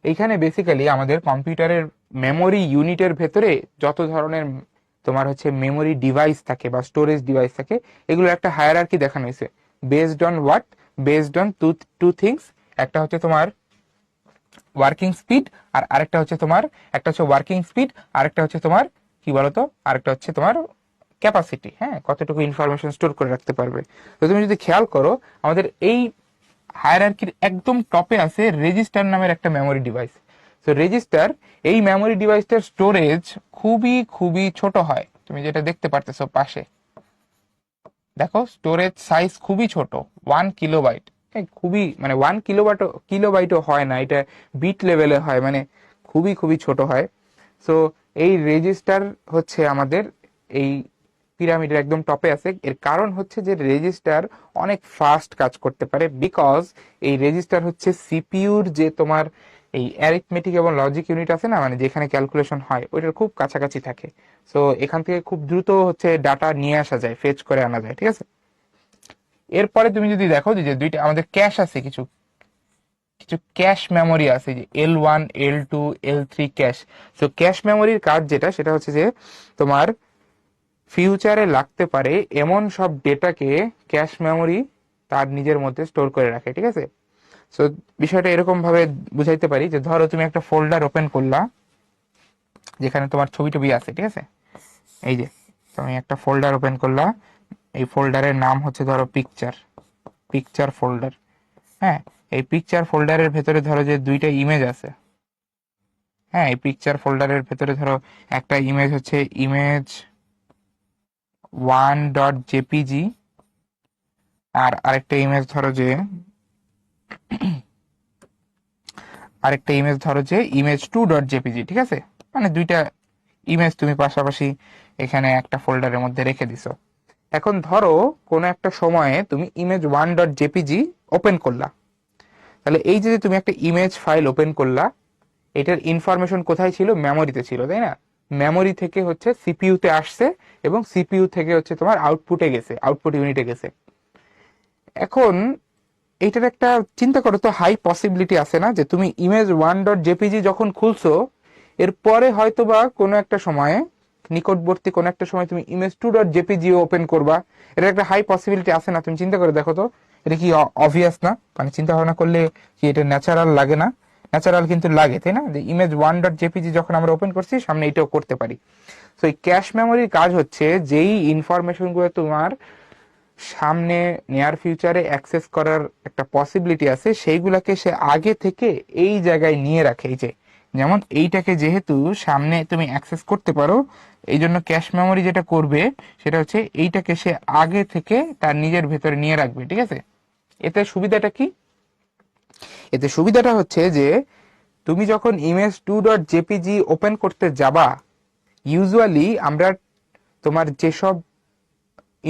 এইখানে বেসিক্যালি আমাদের কম্পিউটারের মেমোরি ইউনিটের ভেতরে যত ধরনের তোমার হচ্ছে মেমোরি ডিভাইস থাকে বা স্টোরেজ ডিভাইস থাকে, এগুলো একটা হায়ারার্কি দেখানো হয়েছে based on what, based on two things. একটা হচ্ছে তোমার ওয়ার্কিং স্পিড, আর আরেকটা হচ্ছে তোমার, একটা হচ্ছে ওয়ার্কিং স্পিড, আরেকটা হচ্ছে তোমার কি বলতো, আরেকটা হচ্ছে তোমার ক্যাপাসিটি, হ্যাঁ, কতটুকু ইনফরমেশন স্টোর করে রাখতে পারবে। তো তুমি যদি খেয়াল করো আমাদের এই হায়ারার্কির একদম টপে আছে রেজিস্টার নামের একটা মেমোরি ডিভাইস। তো রেজিস্টার, এই মেমোরি ডিভাইসটার স্টোরেজ খুবই খুবই ছোট হয়, তুমি যেটা দেখতে পারতেছো পাশে, দেখো স্টোরেজ সাইজ খুবই ছোট, 1 কিলোবাইট। খুবই মানে 1 কিলোবাইটও হয় না, এটা বিট লেভেলে হয়, মানে খুবই খুবই ছোট হয়। সো এই রেজিস্টার হচ্ছে আমাদের এই পিরামিডের একদম টপে আছে। এর কারণ হচ্ছে যে রেজিস্টার অনেক ফাস্ট কাজ করতে পারে, বিকজ এই রেজিস্টার হচ্ছে সিপিইউর যে তোমার এই অ্যারিথমেটিক এবং লজিক ইউনিট আছে না, মানে যেখানে ক্যালকুলেশন হয় ওইটার খুব কাছাকাছি থাকে। সো এখান থেকে খুব দ্রুত হচ্ছে ডাটা নিয়ে আসা যায়, ফেচ করে আনা যায়, ঠিক আছে। এরপরে তুমি যদি দেখো যে দুইটা আমাদের ক্যাশ আছে, কিছু কিছু ক্যাশ মেমোরি আছে, যে L1 L2 L3 ক্যাশ। তো ক্যাশ মেমোরির কাজ যেটা, সেটা হচ্ছে যে তোমার ফিউচারে লাগতে পারে এমন সব ডেটাকে ক্যাশ মেমোরি তার নিজের মধ্যে স্টোর করে রাখে, ঠিক আছে। সো বিষয়টা এরকম ভাবে বুঝাইতে পারি যে ধরো তুমি একটা ফোল্ডার ওপেন করলা যেখানে তোমার ছবি টবি আছে, ঠিক আছে। এই যে তুমি একটা ফোল্ডার ওপেন করলা, এই ফোল্ডারের নাম হচ্ছে ধরো পিকচার, পিকচার ফোল্ডার। হ্যাঁ, এই পিকচার ফোল্ডারের ভেতরে ধরো যে দুইটা ইমেজ আছে। হ্যাঁ, এই পিকচার ফোল্ডারের ভেতরে ধরো একটা ইমেজ হচ্ছে ইমেজ 1.jpg, আর আরেকটা ইমেজ ধরো যে ইমেজ 2.jpg, ঠিক আছে। মানে দুইটা ইমেজ তুমি পাশাপাশি এখানে একটা ফোল্ডারের মধ্যে রেখে দিছো। এখন ধরো কোনো একটা সময়ে তুমি ইমেজ 1.jpg ওপেন করলা, তাহলে এই যে তুমি একটা ইমেজ ফাইল ওপেন করলা, এটার ইনফরমেশন কোথায় ছিল? মেমোরিতে ছিল, তাই না? মেমোরি থেকে হচ্ছে সিপিইউ তে আসছে এবং সিপিইউ থেকে হচ্ছে তোমার আউটপুটে গেছে, আউটপুট ইউনিটে গেছে। এখন এইটার একটা চিন্তা করো তো, হাই পসিবিলিটি আছে না যে তুমি ইমেজ 1.jpg যখন খুলছো, এরপরে হয়তো বা কোনো একটা সময়ে, নিকটবর্তী কোনো একটা সময় তুমি ইমেজ 2.jpg ওপেন করবা। এটা একটা হাই পসিবিলিটি আছে না? তুমি চিন্তা করে দেখো তো, এটা কি অবভিয়াস না? মানে চিন্তা ভাবনা করলে কি এটা ন্যাচারাল লাগে না? ন্যাচারাল কিন্তু লাগে, তাই না? যে ইমেজ 1.jpg যখন আমরা ওপেন করছি, সামনে এটাও করতে পারি। তো এই ক্যাশ মেমোরির কাজ হচ্ছে যেই ইনফরমেশন গুলো তোমার সামনে নিয়ার ফিউচারে অ্যাক্সেস করার একটা পসিবিলিটি আছে, সেইগুলাকে সে আগে থেকে এই জায়গায় নিয়ে রাখে। এই যে যেমন এইটাকে যেহেতু সামনে তুমি অ্যাক্সেস করতে পারো, এই জন্য ক্যাশ মেমোরি যেটা করবে সেটা হচ্ছে এইটাকে সে আগে থেকে তার নিজের ভেতরে নিয়ে রাখবে, ঠিক আছে। এতে সুবিধাটা কি? এতে সুবিধাটা হচ্ছে যে তুমি যখন ইমেজ 2.jpg ওপেন করতে যাবা, ইউজুয়ালি আমরা তোমার যেসব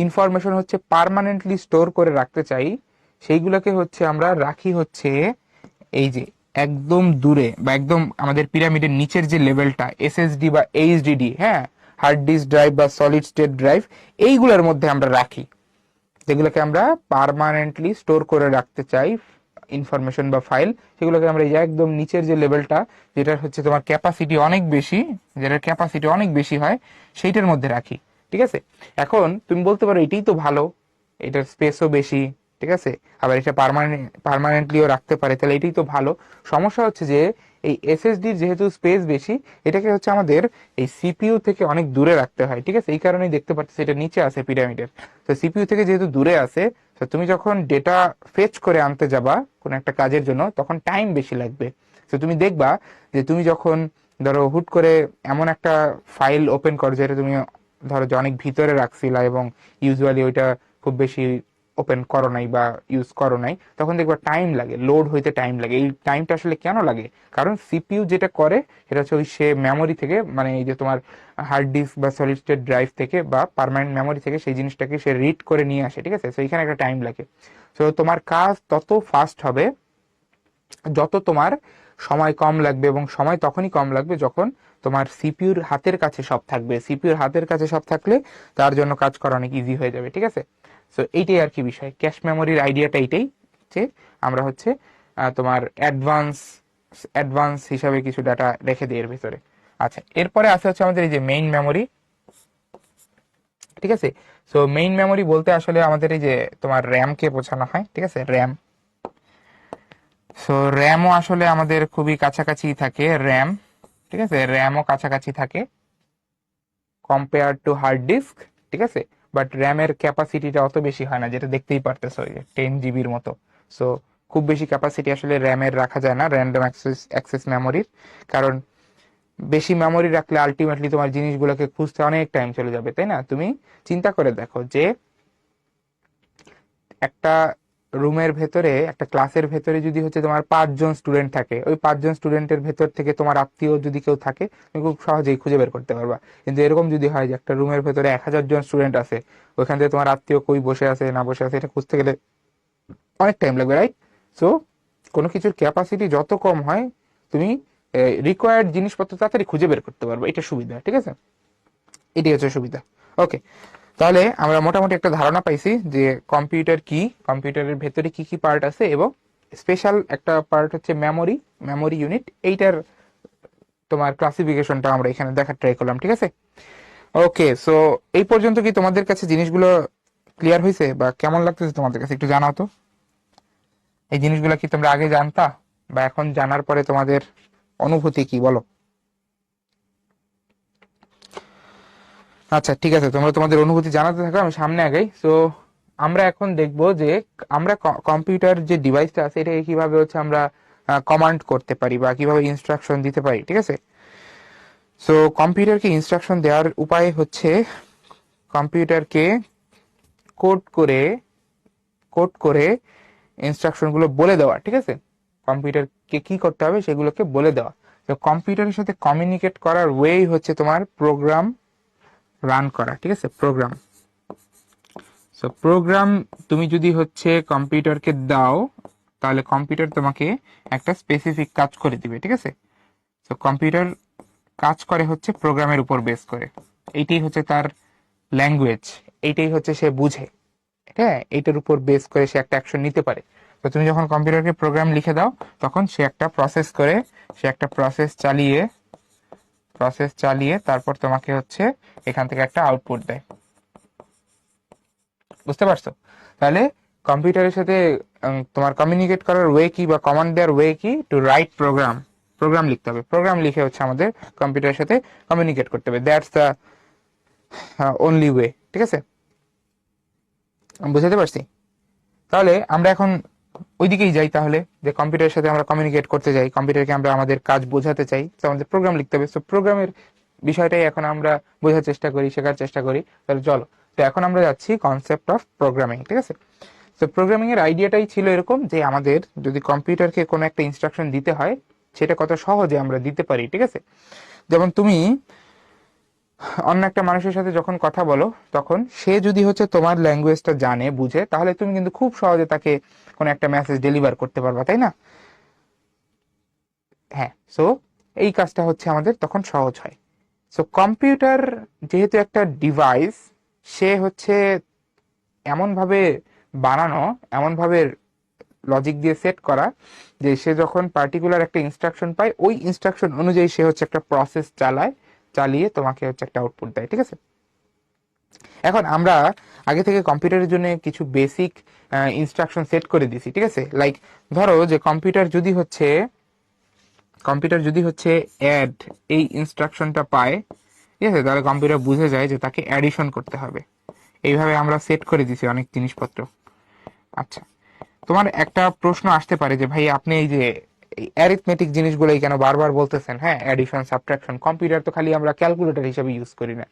ইনফরমেশন হচ্ছে পার্মানেন্টলি স্টোর করে রাখতে চাই, সেইগুলোকে হচ্ছে আমরা রাখি হচ্ছে এই যে একদম দূরে, বা একদম আমাদের পিরামিডের নিচের যে লেভেলটা, এসএসডি বা এইচডিডি, হ্যাঁ, হার্ড ডিস্ক ড্রাইভ বা সলিড স্টেট ড্রাইভ, এইগুলোর মধ্যে আমরা রাখি, যেগুলোকে আমরা পার্মানেন্টলি স্টোর করে রাখতে চাই ইনফরমেশন বা ফাইল। সেগুলোকে আমরা এই যে একদম নিচের যে লেভেলটা, যেটা হচ্ছে তোমার ক্যাপাসিটি অনেক বেশি, যেটার ক্যাপাসিটি অনেক বেশি হয়, সেইটার মধ্যে রাখি, ঠিক আছে। এখন তুমি বলতে পারো এটাই তো ভালো, এটার স্পেসও বেশি, ঠিক আছে, আবার এটা পার্মানেন্টলিও রাখতে পারে, তাহলে এটাই তো ভালো। সমস্যা হচ্ছে যে এই এসএসডির যেহেতু স্পেস বেশি, এটাকে হচ্ছে আমাদের এই সিপিইউ থেকে অনেক দূরে রাখতে হয়, ঠিক আছে। এই কারণেই দেখতে পাচ্ছি এটা নিচে আছে পিরামিডের। তো সিপিইউ থেকে যেহেতু দূরে আছে, তো তুমি যখন ডেটা ফেচ করে আনতে যাবা কোনো একটা কাজের জন্য, তখন টাইম বেশি লাগবে। তো তুমি দেখবা যে তুমি যখন ধরো হুট করে এমন একটা ফাইল ওপেন করো যেটা তুমি ধরো যে অনেক ভিতরে রাখছিলা এবং ইউজুয়ালি ওইটা খুব বেশি ওপেন করো নাই বা ইউজ করো নাই, তখন দেখবা টাইম লাগে, লোড হইতে টাইম লাগে। এই টাইমটা আসলে কেন লাগে? কারণ সিপিইউ যেটা করে সেটা হচ্ছে ওই সে মেমোরি থেকে, মানে এই যে তোমার হার্ড ডিস্ক বা সলিড স্টেট ড্রাইভ থেকে বা পার্মানেন্ট মেমোরি থেকে সেই জিনিসটাকে সে রিড করে নিয়ে আসে, ঠিক আছে। তো এখানে একটা টাইম লাগে। তো তোমার কাজ তত ফাস্ট হবে যত তোমার সময় কম লাগবে, এবং সময় তখনই কম লাগবে যখন তোমার সিপিইউর হাতের কাছে সব থাকবে। সিপিইউর হাতের কাছে সব থাকলে তার জন্য কাজ করা অনেক ইজি হয়ে যাবে, ঠিক আছে। সো এইটাই আর কি বিষয়, ক্যাশ মেমোরির আইডিয়াটা এইটাই যে আমরা হচ্ছে তোমার অ্যাডভান্স অ্যাডভান্স হিসাবে কিছু ডাটা রেখে দিই এর ভিতরে। আচ্ছা, এরপরে আছে হচ্ছে আমাদের এই যে মেইন মেমোরি, ঠিক আছে। সো মেইন মেমোরি বলতে আসলে আমাদের এই যে তোমার র্যাম কে বোঝানো হয়, ঠিক আছে, র্যাম। সো র্যামও আসলে আমাদের খুবই কাছাকাছি থাকে, র্যাম, ঠিক আছে, র্যামও কাছাকাছি থাকে কম্পেয়ার টু হার্ড ডিস্ক, ঠিক আছে, বাট র্যামের ক্যাপাসিটিটা অত বেশি হয় না, যেটা দেখতেই পারতেছো 10 জিবির মতো। সো খুব বেশি ক্যাপাসিটি আসলে র্যামের রাখা যায় না র্যান্ডম অ্যাক্সেস মেমোরির, কারণ বেশি মেমোরি রাখলে আলটিমেটলি তোমার জিনিসগুলোকে খুঁজতে অনেক টাইম চলে যাবে, তাই না? তুমি চিন্তা করে দেখো যে একটা রুমের ভেতরে, একটা ক্লাসের ভেতরে যদি হচ্ছে তোমার 5 জন স্টুডেন্ট থাকে, ওই 5 জন স্টুডেন্টের ভেতর থেকে তোমার আত্মীয় যদি কেউ থাকে, তুমি খুব সহজেই খুঁজে বের করতে পারবা। কিন্তু এরকম যদি হয় যে একটা রুমের ভেতরে 1000 জন স্টুডেন্ট আছে, ওইখান থেকে তোমার আত্মীয় কই বসে আছে না বসে আছে এটা খুঁজতে গেলে অনেক টাইম লাগবে, রাইট? সো কোনো কিছুর ক্যাপাসিটি যত কম হয়, তুমি রিকোয়ার্ড জিনিসপত্র তাড়াতাড়ি খুঁজে বের করতে পারবে, এটা সুবিধা, ঠিক আছে? এটি হচ্ছে সুবিধা। ওকে, তাহলে আমরা মোটামুটি একটা ধারণা পাইছি যে কম্পিউটার কি, কম্পিউটারের ভেতরে কি কি পার্ট আছে, এবং স্পেশাল একটা পার্ট হচ্ছে মেমোরি, মেমোরি ইউনিট, এইটার তোমার ক্লাসিফিকেশনটা আমরা এখানে দেখার ট্রাই করলাম, ঠিক আছে? ওকে, সো এই পর্যন্ত কি তোমাদের কাছে জিনিসগুলো ক্লিয়ার হয়েছে, বা কেমন লাগতেছে তোমাদের কাছে একটু জানাও তো। এই জিনিসগুলো কি তোমরা আগে জানতা, বা এখন জানার পরে তোমাদের অনুভূতি কি, বলো। আচ্ছা ঠিক আছে, তোমরা তোমাদের অনুভূতি জানাতে থাকো, আমি সামনে আগাই। সো আমরা এখন দেখব যে আমরা কম্পিউটার যে ডিভাইসটা আছে এটাকে কিভাবে হচ্ছে আমরা কমান্ড করতে পারি বা কিভাবে ইনস্ট্রাকশন দিতে পারি, ঠিক আছে? সো কম্পিউটারকে ইনস্ট্রাকশন দেওয়ার উপায় হচ্ছে কম্পিউটারকে কোড করে কোড করে ইনস্ট্রাকশন গুলো বলে দেওয়া, ঠিক আছে? কম্পিউটারকে কি করতে হবে সেগুলোকে বলে দেওয়া। তো কম্পিউটারের সাথে কমিউনিকেট করার ওয়ে হচ্ছে তোমার প্রোগ্রাম রান করা, ঠিক আছে? প্রোগ্রাম। সো প্রোগ্রাম তুমি যদি হচ্ছে কম্পিউটারকে দাও, তাহলে কম্পিউটার তোমাকে একটা স্পেসিফিক কাজ করে দিবে, ঠিক আছে? তো কম্পিউটার কাজ করে হচ্ছে প্রোগ্রামের উপর বেস করে, এইটাই হচ্ছে তার ল্যাঙ্গুয়েজ, এইটাই হচ্ছে সে বুঝে, হ্যাঁ, এইটার উপর বেস করে সে একটা অ্যাকশন নিতে পারে। তো তুমি যখন কম্পিউটারকে প্রোগ্রাম লিখে দাও, তখন সে একটা প্রসেস করে, সে একটা প্রসেস চালিয়ে তারপর তোমাকে হচ্ছে এখান থেকে একটা আউটপুট দেয়। বুঝতে পারছো? তাহলে কম্পিউটারের সাথে তোমার কমিউনিকেট করার ওয়ে কি বা কমান্ড দেওয়ার ওয়ে কি? টু রাইট প্রোগ্রাম, প্রোগ্রাম লিখতে হবে, প্রোগ্রাম লিখে হচ্ছে আমাদের কম্পিউটারের সাথে কমিউনিকেট করতে হবে, দ্যাটস দ্য অনলি ওয়ে, ঠিক আছে? বুঝতে পারছি? তাহলে আমরা এখন ওইদিকেই যাই, তাহলে যে কম্পিউটারের সাথে আমরা কমিউনিকেট করতে চাই, কম্পিউটারকে আমরা আমাদের কাজ বোঝাতে চাই, তো আমাদের প্রোগ্রাম লিখতে হবে। তো প্রোগ্রামের বিষয়টাই এখন আমরা বোঝার চেষ্টা করি, শেখার চেষ্টা করি। তাহলে চলো, তো এখন আমরা যাচ্ছি কনসেপ্ট অফ প্রোগ্রামিং, ঠিক আছে? তো প্রোগ্রামিং এর আইডিয়াটাই ছিল এরকম যে আমাদের যদি কম্পিউটারকে কোনো একটা ইনস্ট্রাকশন দিতে হয়, সেটা কত সহজে আমরা দিতে পারি, ঠিক আছে? যেমন তুমি অন্য একটা মানুষের সাথে যখন কথা বলো, তখন সে যদি হচ্ছে তোমার ল্যাঙ্গুয়েজটা জানে, বুঝে, তাহলে তুমি কিন্তু খুব সহজে তাকে কোনো একটা মেসেজ ডেলিভার করতে পারবা, তাই না? হ্যাঁ, সো এই কাজটা হচ্ছে আমাদের তখন সহজ হয়। সো কম্পিউটার যেহেতু একটা ডিভাইস, সে হচ্ছে এমনভাবে বানানো, এমনভাবে লজিক দিয়ে সেট করা, যে সে যখন পার্টিকুলার একটা ইনস্ট্রাকশন পায়, ওই ইনস্ট্রাকশন অনুযায়ী সে হচ্ছে একটা প্রসেস চালিয়ে তোমাকে হচ্ছে একটা আউটপুট দেয়, ঠিক আছে? এখন আমরা আগে থেকে কম্পিউটারের জন্য কিছু বেসিক ইনস্ট্রাকশন সেট করে দিছি, ঠিক আছে? লাইক ধরো যে কম্পিউটার যদি হচ্ছে অ্যাড এই ইনস্ট্রাকশনটা পায়, ঠিক আছে, তাহলে কম্পিউটার বুঝে যায় যে তাকে অ্যাডিশন করতে হবে। এইভাবে আমরা সেট করে দিছি অনেক জিনিসপত্র। আচ্ছা, তোমার একটা প্রশ্ন আসতে পারে যে ভাই আপনি এই যে অ্যারিথমেটিক জিনিসগুলোই কেন বারবার বলতেছেন? হ্যাঁ, অ্যাডিশন, সাবট্রাকশন, কম্পিউটার তো খালি আমরা ক্যালকুলেটর হিসেবে ইউজ করি না।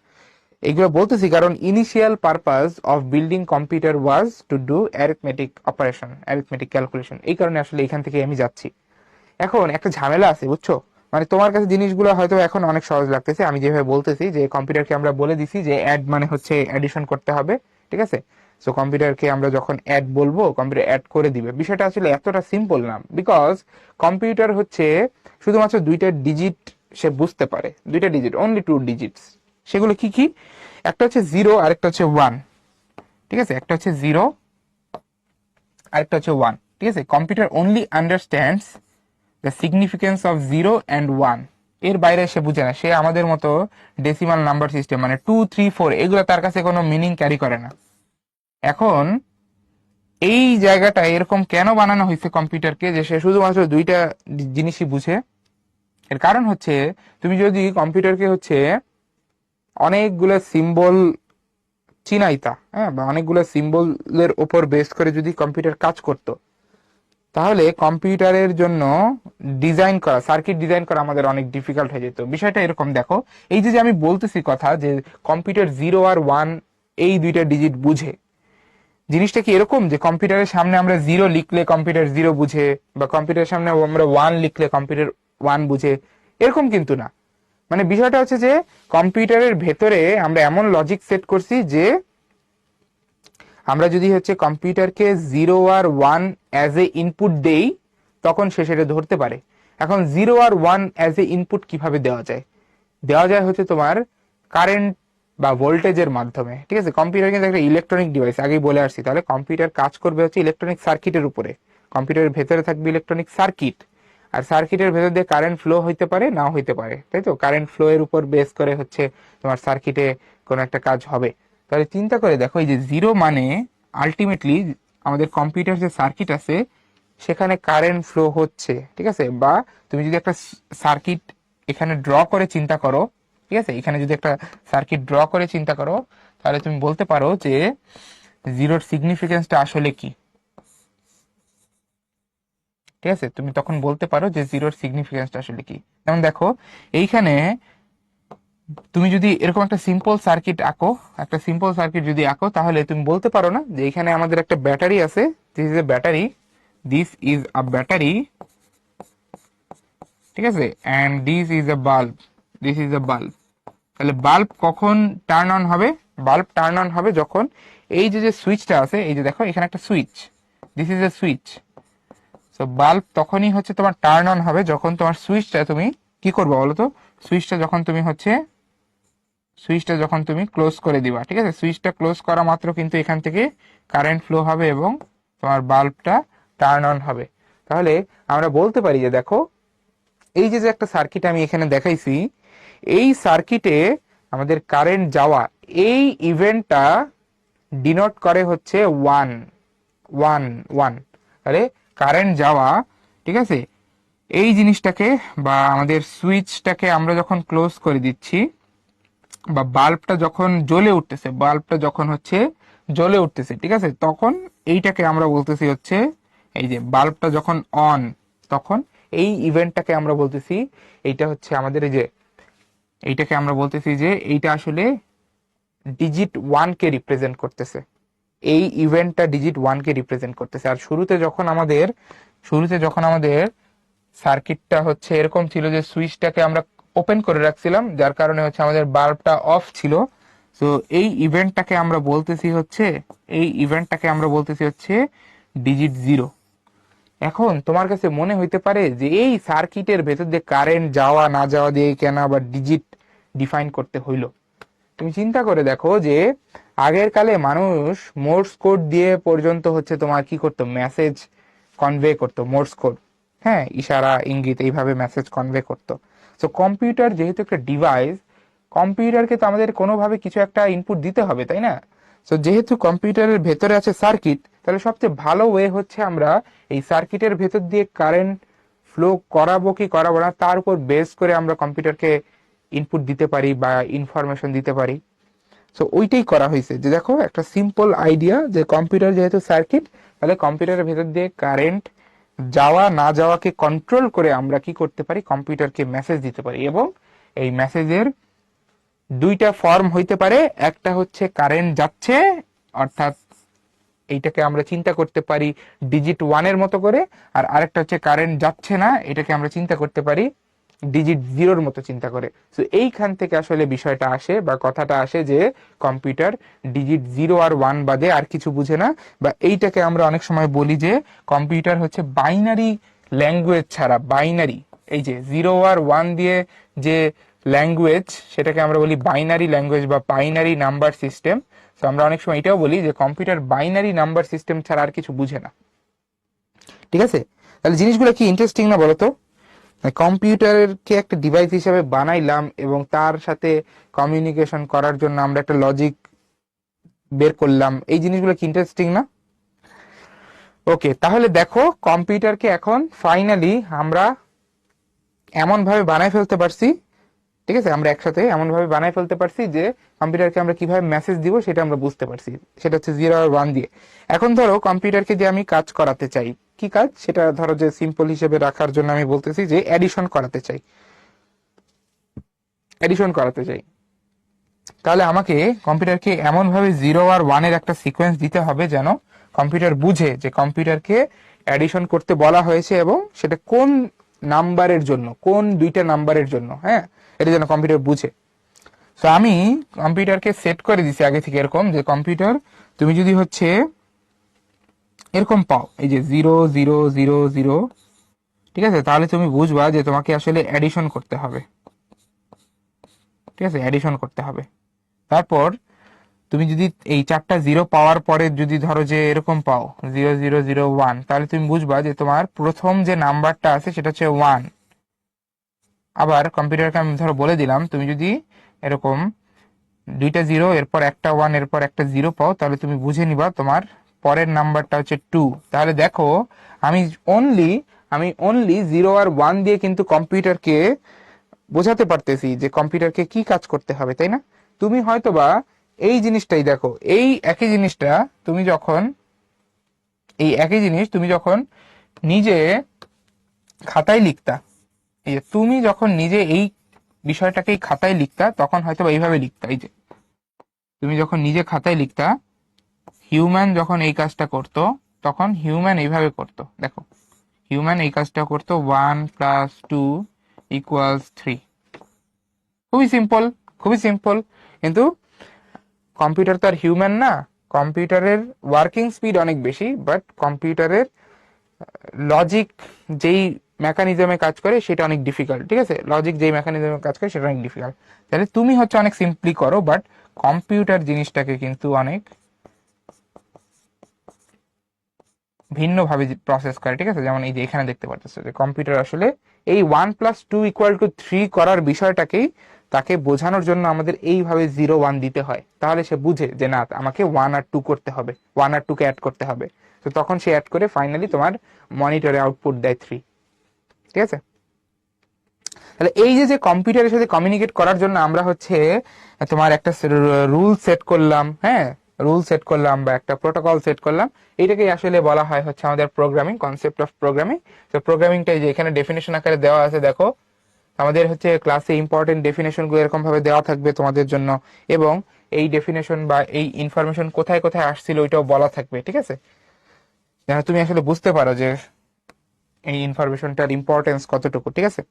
এগুলো বলতেছি কারণ initial purpose of building computer was to do arithmetic operation, arithmetic calculation, এই কারণে আসলে এখান থেকে আমি যাচ্ছি। এখন একটা ঝামেলা আছে, বুঝছো? মানে তোমার কাছে জিনিসগুলো হয়তো এখন অনেক সহজ লাগতেছে, আমি যেভাবে বলতেছি যে কম্পিউটারকে আমরা বলে দিছি যে অ্যাড মানে হচ্ছে অ্যাডিশন করতে হবে, ঠিক আছে? সো কম্পিউটারকে আমরা যখন অ্যাড বলবো, কম্পিউটার অ্যাড করে দিবে। বিষয়টা আসলে এতটা সিম্পল না, বিকজ কম্পিউটার হচ্ছে শুধুমাত্র দুইটা ডিজিট সে বুঝতে পারে, দুইটা ডিজিট, অনলি 2 ডিজিটস। সেগুলো কি কি? একটা হচ্ছে 0, আরেকটা হচ্ছে 1, ঠিক আছে? একটা হচ্ছে 0, আরেকটা হচ্ছে 1, ঠিক আছে? Computer only understands the significance of 0 and 1, এর বাইরে সে বুঝে না। সে আমাদের মতো ডেসিমাল নাম্বার সিস্টেম, মানে 2, 3, 4, এগুলো তার কাছে কোনো মিনিং ক্যারি করে না। এখন এই জায়গাটা এরকম কেন বানানো হয়েছে কম্পিউটারকে, যে সে শুধুমাত্র দুইটা জিনিসই বুঝে? এর কারণ হচ্ছে তুমি যদি কম্পিউটারকে হচ্ছে অনেকগুলো সিম্বল চিনাইতা, হ্যাঁ, বা অনেকগুলো সিম্বলের ওপর বেস করে যদি কম্পিউটার কাজ করত, তাহলে কম্পিউটারের জন্য ডিজাইন করা, সার্কিট ডিজাইন করা আমাদের অনেক ডিফিকাল্ট হয়ে যেত। বিষয়টা এরকম, দেখো, এই যে আমি বলতেছি কথা যে কম্পিউটার 0 আর 1 এই দুইটা ডিজিট বুঝে, জিনিসটা কি এরকম যে কম্পিউটারের সামনে আমরা 0 লিখলে কম্পিউটার 0 বুঝে, বা কম্পিউটারের সামনে আমরা 1 লিখলে কম্পিউটার 1 বুঝে, এরকম কিন্তু না। মানে বিষয়টা হচ্ছে যে কম্পিউটারের ভেতরে আমরা এমন লজিক সেট করছি যে আমরা যদি হচ্ছে কম্পিউটারকে 0 আর 1 অ্যাজ এ ইনপুট দেই, তখন সে সেটা ধরতে পারে। এখন 0 আর 1 অ্যাজ এ ইনপুট কিভাবে দেওয়া যায়? দেওয়া যায় হচ্ছে তোমার কারেন্ট বা ভোল্টেজের মাধ্যমে, ঠিক আছে? কম্পিউটার কিন্তু একটা ইলেকট্রনিক ডিভাইস, আগেই বলে আসছি। তাহলে কম্পিউটার কাজ করবে হচ্ছে ইলেকট্রনিক সার্কিটের উপরে। কম্পিউটারের ভেতরে থাকবে ইলেকট্রনিক সার্কিট, আর সার্কিটের ভেতর দিয়ে কারেন্ট ফ্লো হইতে পারে, নাও হইতে পারে, তাই তো? কারেন্ট ফ্লো এর উপর বেস করে হচ্ছে তোমার সার্কিটে কোনো একটা কাজ হবে। তাহলে চিন্তা করে দেখো, এই যে 0 মানে আলটিমেটলি আমাদের কম্পিউটার যে সার্কিট আছে সেখানে কারেন্ট ফ্লো হচ্ছে, ঠিক আছে? বা তুমি যদি একটা সার্কিট এখানে ড্র করে চিন্তা করো, ঠিক আছে, এখানে যদি একটা সার্কিট ড্র করে চিন্তা করো, তাহলে তুমি বলতে পারো যে 0-র সিগনিফিকেন্সটা আসলে কি, ঠিক আছে? তুমি তখন বলতে পারো যে 0-র সিগনিফিকেন্সটা আসলে কি। যেমন দেখো, এইখানে তুমি যদি এরকম একটা সিম্পল সার্কিট আঁকো, একটা সিম্পল সার্কিট যদি আঁকো, তাহলে তুমি বলতে পারো না যে এখানে আমাদের একটা ব্যাটারি আছে, this is a battery, this is a battery, ঠিক আছে, and this is a bulb, this is a bulb. তাহলে বাল্ব কখন টার্ন অন হবে? বাল্ব টার্ন অন হবে যখন এই যে যে সুইচটা আছে, এই যে দেখো এখানে একটা switch, this is a switch. So bulb তখনই হচ্ছে তোমার টার্ন অন হবে যখন তোমার সুইচটা তুমি কি করবে বলো তো? সুইচটা যখন তুমি হচ্ছে সুইচটা যখন তুমি ক্লোজ করে দিবা, ঠিক আছে? সুইচটা ক্লোজ করা মাত্র কিন্তু এখান থেকে কারেন্ট ফ্লো হবে এবং তোমার বাল্বটা টার্ন অন হবে। তাহলে আমরা বলতে পারি যে দেখো, এই যে যে একটা সার্কিট আমি এখানে দেখাইছি, এই সার্কিটে আমাদের কারেন্ট যাওয়া, এই ইভেন্টটা ডিনোট করে হচ্ছে 1 1 1। তাহলে কারেন্ট যাওয়া, ঠিক আছে, এই জিনিসটাকে বা আমাদের সুইচটাকে আমরা যখন ক্লোজ করে দিচ্ছি, বা বাল্বটা যখন জ্বলে উঠতেছে, বাল্বটা যখন হচ্ছে জ্বলে উঠতেছে, ঠিক আছে, তখন এইটাকে আমরা বলতেছি হচ্ছে, এই যে বাল্বটা যখন অন, তখন এই ইভেন্টটাকে আমরা বলতেছি, এইটা হচ্ছে আমাদের এই যে এইটাকে আমরা বলতেছি যে এইটা আসলে ডিজিট 1 কে রিপ্রেজেন্ট করতেছে। এই ইভেন্টটা ডিজিট 1 কে রিপ্রেজেন্ট করতেছে। আর শুরুতে যখন আমাদের সার্কিটটা হচ্ছে এরকম ছিল যে সুইচটাকে আমরা ওপেন করে রাখছিলাম, যার কারণে হচ্ছে আমাদের বাল্বটা অফ ছিল। তো এই ইভেন্টটাকে আমরা বলতেছি হচ্ছে ডিজিট 0। এখন তোমার কাছে মনে হইতে পারে যে এই সার্কিটের ভেতর দিয়ে কারেন্ট যাওয়া না যাওয়া দিয়ে কেন আবার ডিজিট ডিফাইন করতে হইলো? তুমি চিন্তা করে দেখো যে আগের কালে মানুষ মোর্স কোড দিয়ে পর্যন্ত হচ্ছে তোমার কি করতো, মেসেজ কনভে করতো, মোর্স কোড, হ্যাঁ, ইশারা ইঙ্গিত এইভাবে মেসেজ কনভে করতো। তো কম্পিউটার যেহেতু একটা ডিভাইস, কম্পিউটারকে তো আমাদের কোনোভাবে কিছু একটা ইনপুট দিতে হবে, তাই না? তো যেহেতু কম্পিউটারের ভেতরে আছে সার্কিট, তাহলে সবচেয়ে ভালো ওয়ে হচ্ছে আমরা এই সার্কিটের ভেতর দিয়ে কারেন্ট ফ্লো করাবো কি করাবো না, তার উপর বেস করে আমরা কম্পিউটারকে ইনপুট দিতে পারি বা ইনফরমেশন দিতে পারি। সো ওইটাই করা হয়েছে যে দেখো, একটা সিম্পল আইডিয়া যে কম্পিউটার যেহেতু সার্কিট, তাহলে কম্পিউটারের ভেতর দিয়ে কারেন্ট যাওয়া না যাওয়াকে কন্ট্রোল করে আমরা কি করতে পারি, কম্পিউটারকে মেসেজ দিতে পারি। এবং এই মেসেজের দুইটা ফর্ম হইতে পারে, একটা হচ্ছে কারেন্ট যাচ্ছে, অর্থাৎ এইটাকে আমরা চিন্তা করতে পারি ডিজিট 1 এর মতো করে, আর আরেকটা হচ্ছে কারেন্ট যাচ্ছে না, এটাকে আমরা চিন্তা করতে পারি ডিজিট 0-র মতো চিন্তা করে। তো এইখান থেকে আসলে বিষয়টা আসে বা কথাটা আসে যে কম্পিউটার ডিজিট 0 আর 1 বাদে আর কিছু বুঝে না। বা এইটাকে আমরা অনেক সময় বলি যে কম্পিউটার হচ্ছে বাইনারি ল্যাঙ্গুয়েজ ছাড়া, বাইনারি, এই যে 0 আর 1 দিয়ে যে ল্যাঙ্গুয়েজ, সেটাকে আমরা বলি বাইনারি ল্যাঙ্গুয়েজ বা বাইনারি নাম্বার সিস্টেম। তো আমরা অনেক সময় এটাও বলি যে কম্পিউটার বাইনারি নাম্বার সিস্টেম ছাড়া আর কিছু বুঝে না, ঠিক আছে? তাহলে জিনিসগুলো কি ইন্টারেস্টিং না বলতো? কম্পিউটারকে একটা ডিভাইস হিসেবে বানাইলাম এবং তার সাথে কমিউনিকেশন করার জন্য আমরা একটা লজিক বের করলাম, এই জিনিসগুলো কি ইন্টারেস্টিং না? ওকে, তাহলে দেখো কম্পিউটারকে এখন ফাইনালি আমরা এমন ভাবে বানাই ফেলতে পারছি ঠিক আছে, আমরা একসাথে এমন ভাবে বানায় ফেলতে পারছি যে কম্পিউটারকে আমরা কিভাবে মেসেজ দিব সেটা আমরা বুঝতে পারছি, সেটা হচ্ছে 0 আর 1 দিয়ে। এখন ধরো কম্পিউটারকে দিয়ে আমি কাজ করাতে চাই, কি কাজ সেটা ধরো যে সিম্পল হিসেবে রাখার জন্য আমি বলতেছি যে অ্যাডিশন করাতে চাই, অ্যাডিশন করাতে চাই। তাহলে আমাকে কম্পিউটারকে এমন ভাবে 0 আর 1 এর একটা সিকোয়েন্স দিতে হবে যেন কম্পিউটার বুঝে যে কম্পিউটারকে অ্যাডিশন করতে বলা হয়েছে এবং সেটা কোন নাম্বারের জন্য, কোন দুইটা নাম্বারের জন্য, হ্যাঁ, এটা যেন কম্পিউটার বুঝে। তো আমি কম্পিউটারকে সেট করে দিছি আগে থেকে এরকম যে কম্পিউটার তুমি যদি হচ্ছে এরকম পাও, এই যে 0 0 0 0, ঠিক আছে, তাহলে তুমি বুঝবা যে তোমাকে আসলে অ্যাডিশন করতে হবে। ঠিক আছে, অ্যাডিশন করতে হবে। তারপর তুমি যদি এই 4টা 0 পাওয়ার পরে যদি ধরো যে এরকম পাও 0 0 0 1, তাহলে তুমি বুঝবা যে তোমার প্রথম যে নাম্বারটা আছে সেটা হচ্ছে 1। আবার কম্পিউটারকে আমি ধরো বলে দিলাম তুমি যদি এরকম দুইটা 0 এরপর একটা 1 এরপর একটা 0 পাও, তাহলে তুমি বুঝে নিবা তোমার পরের নাম্বারটা হচ্ছে 2। তাহলে দেখো আমি অনলি আমি অনলি 0 আর 1 দিয়ে কিন্তু কম্পিউটারকে বোঝাতে পারতেছি যে কম্পিউটারকে কি কাজ করতে হবে, তাই না? তুমি হয়তোবা এই জিনিসটাই দেখো, এই একই জিনিসটা তুমি যখন এই একই জিনিস তুমি যখন নিজে খাতায় লিখতা, এই যে তুমি যখন নিজে এই বিষয়টাকেই খাতায় লিখতা তখন হয়তো এইভাবে লিখতা, এই যে তুমি যখন নিজে খাতায় লিখতা, হিউম্যান যখন এই কাজটা করতো তখন হিউম্যান এইভাবে করতো, দেখো হিউম্যান এই কাজটা করতো 1 + 2 = 3। খুবই সিম্পল, খুবই সিম্পল। কিন্তু কম্পিউটার তো আর হিউম্যান না, কম্পিউটারের ওয়ার্কিং স্পিড অনেক বেশি, বাট কম্পিউটারের লজিক যেই মেকানিজমে কাজ করে সেটা অনেক ডিফিকাল্ট। ঠিক আছে, লজিক যেই মেকানিজমে কাজ করে সেটা অনেক ডিফিকাল্ট। তাহলে তুমি হচ্ছে অনেক সিম্পলি করো, বাট কম্পিউটার জিনিসটাকে কিন্তু অনেক ভিন্নভাবে প্রসেস করে। ঠিক আছে, যেমন এই যে এখানে দেখতে পাচ্ছ যে কম্পিউটার আসলে এই 1 + 2 = 3 করার বিষয়টাকেই তাকে বোঝানোর জন্য আমাদের এইভাবে 0 1 দিতে হয়, তাহলে সে বুঝে যে না আমাকে 1 আর 2 করতে হবে, 1 আর 2 কে অ্যাড করতে হবে। তো তখন সে অ্যাড করে ফাইনালি তোমার মনিটরে আউটপুট দেয় 3। ঠিক আছে, তাহলে এই যে যে কম্পিউটারের সাথে কমিউনিকেট করার জন্য আমরা হচ্ছে তোমার একটা রুল সেট করলাম, হ্যাঁ, রুল সেট করলাম বা একটা প্রোটোকল সেট করলাম, এইটাকে আসলে বলা হয় হচ্ছে আমাদের প্রোগ্রামিং, কনসেপ্ট অফ প্রোগ্রামিং। তো প্রোগ্রামিংটাই যে এখানে ডেফিনেশন আকারে দেওয়া আছে, দেখো আমাদের হচ্ছে ক্লাসে ইম্পর্টেন্ট ডেফিনেশন গুলো এরকম ভাবে দেওয়া থাকবে তোমাদের জন্য, এবং এই ডেফিনেশন বা এই ইনফরমেশন কোথায় কোথায় আসছিল ওইটাও বলা থাকবে। ঠিক আছে, যেন তুমি আসলে বুঝতে পারো যে এই ইনফরমেশনটার ইম্পর্টেন্স কতটুকু। ঠিক আছে,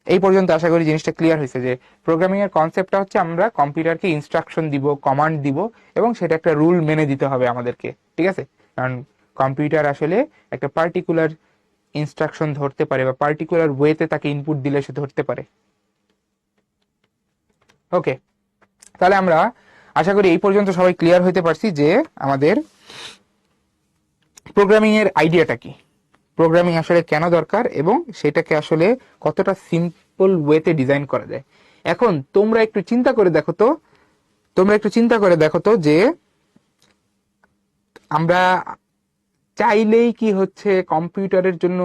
এই পর্যন্ত আশা করি জিনিসটা ক্লিয়ার হয়েছে যে প্রোগ্রামিং এর কনসেপ্টটা হচ্ছে আমরা কম্পিউটারকে ইনস্ট্রাকশন দিব, কমান্ড দিব, এবং সেটা একটা রুল মেনে দিতে হবে আমাদেরকে। ঠিক আছে, কারণ কম্পিউটার আসলে একটা পার্টিকুলার ইনস্ট্রাকশন ধরতে পারে বা পার্টিকুলার ওয়েতে তাকে ইনপুট দিলে সে ধরতে পারে। ওকে, তাহলে আমরা আশা করি এই পর্যন্ত সবাই ক্লিয়ার হইতে পারছি যে আমাদের প্রোগ্রামিং এর আইডিয়াটা কি, প্রোগ্রামিং আসলে কেন দরকার এবং সেটাকে আসলে কতটা সিম্পল ওয়েতে ডিজাইন করা যায়। এখন তোমরা একটু চিন্তা করে দেখো তো, যে আমরা চাইলেই কি হচ্ছে কম্পিউটারের জন্য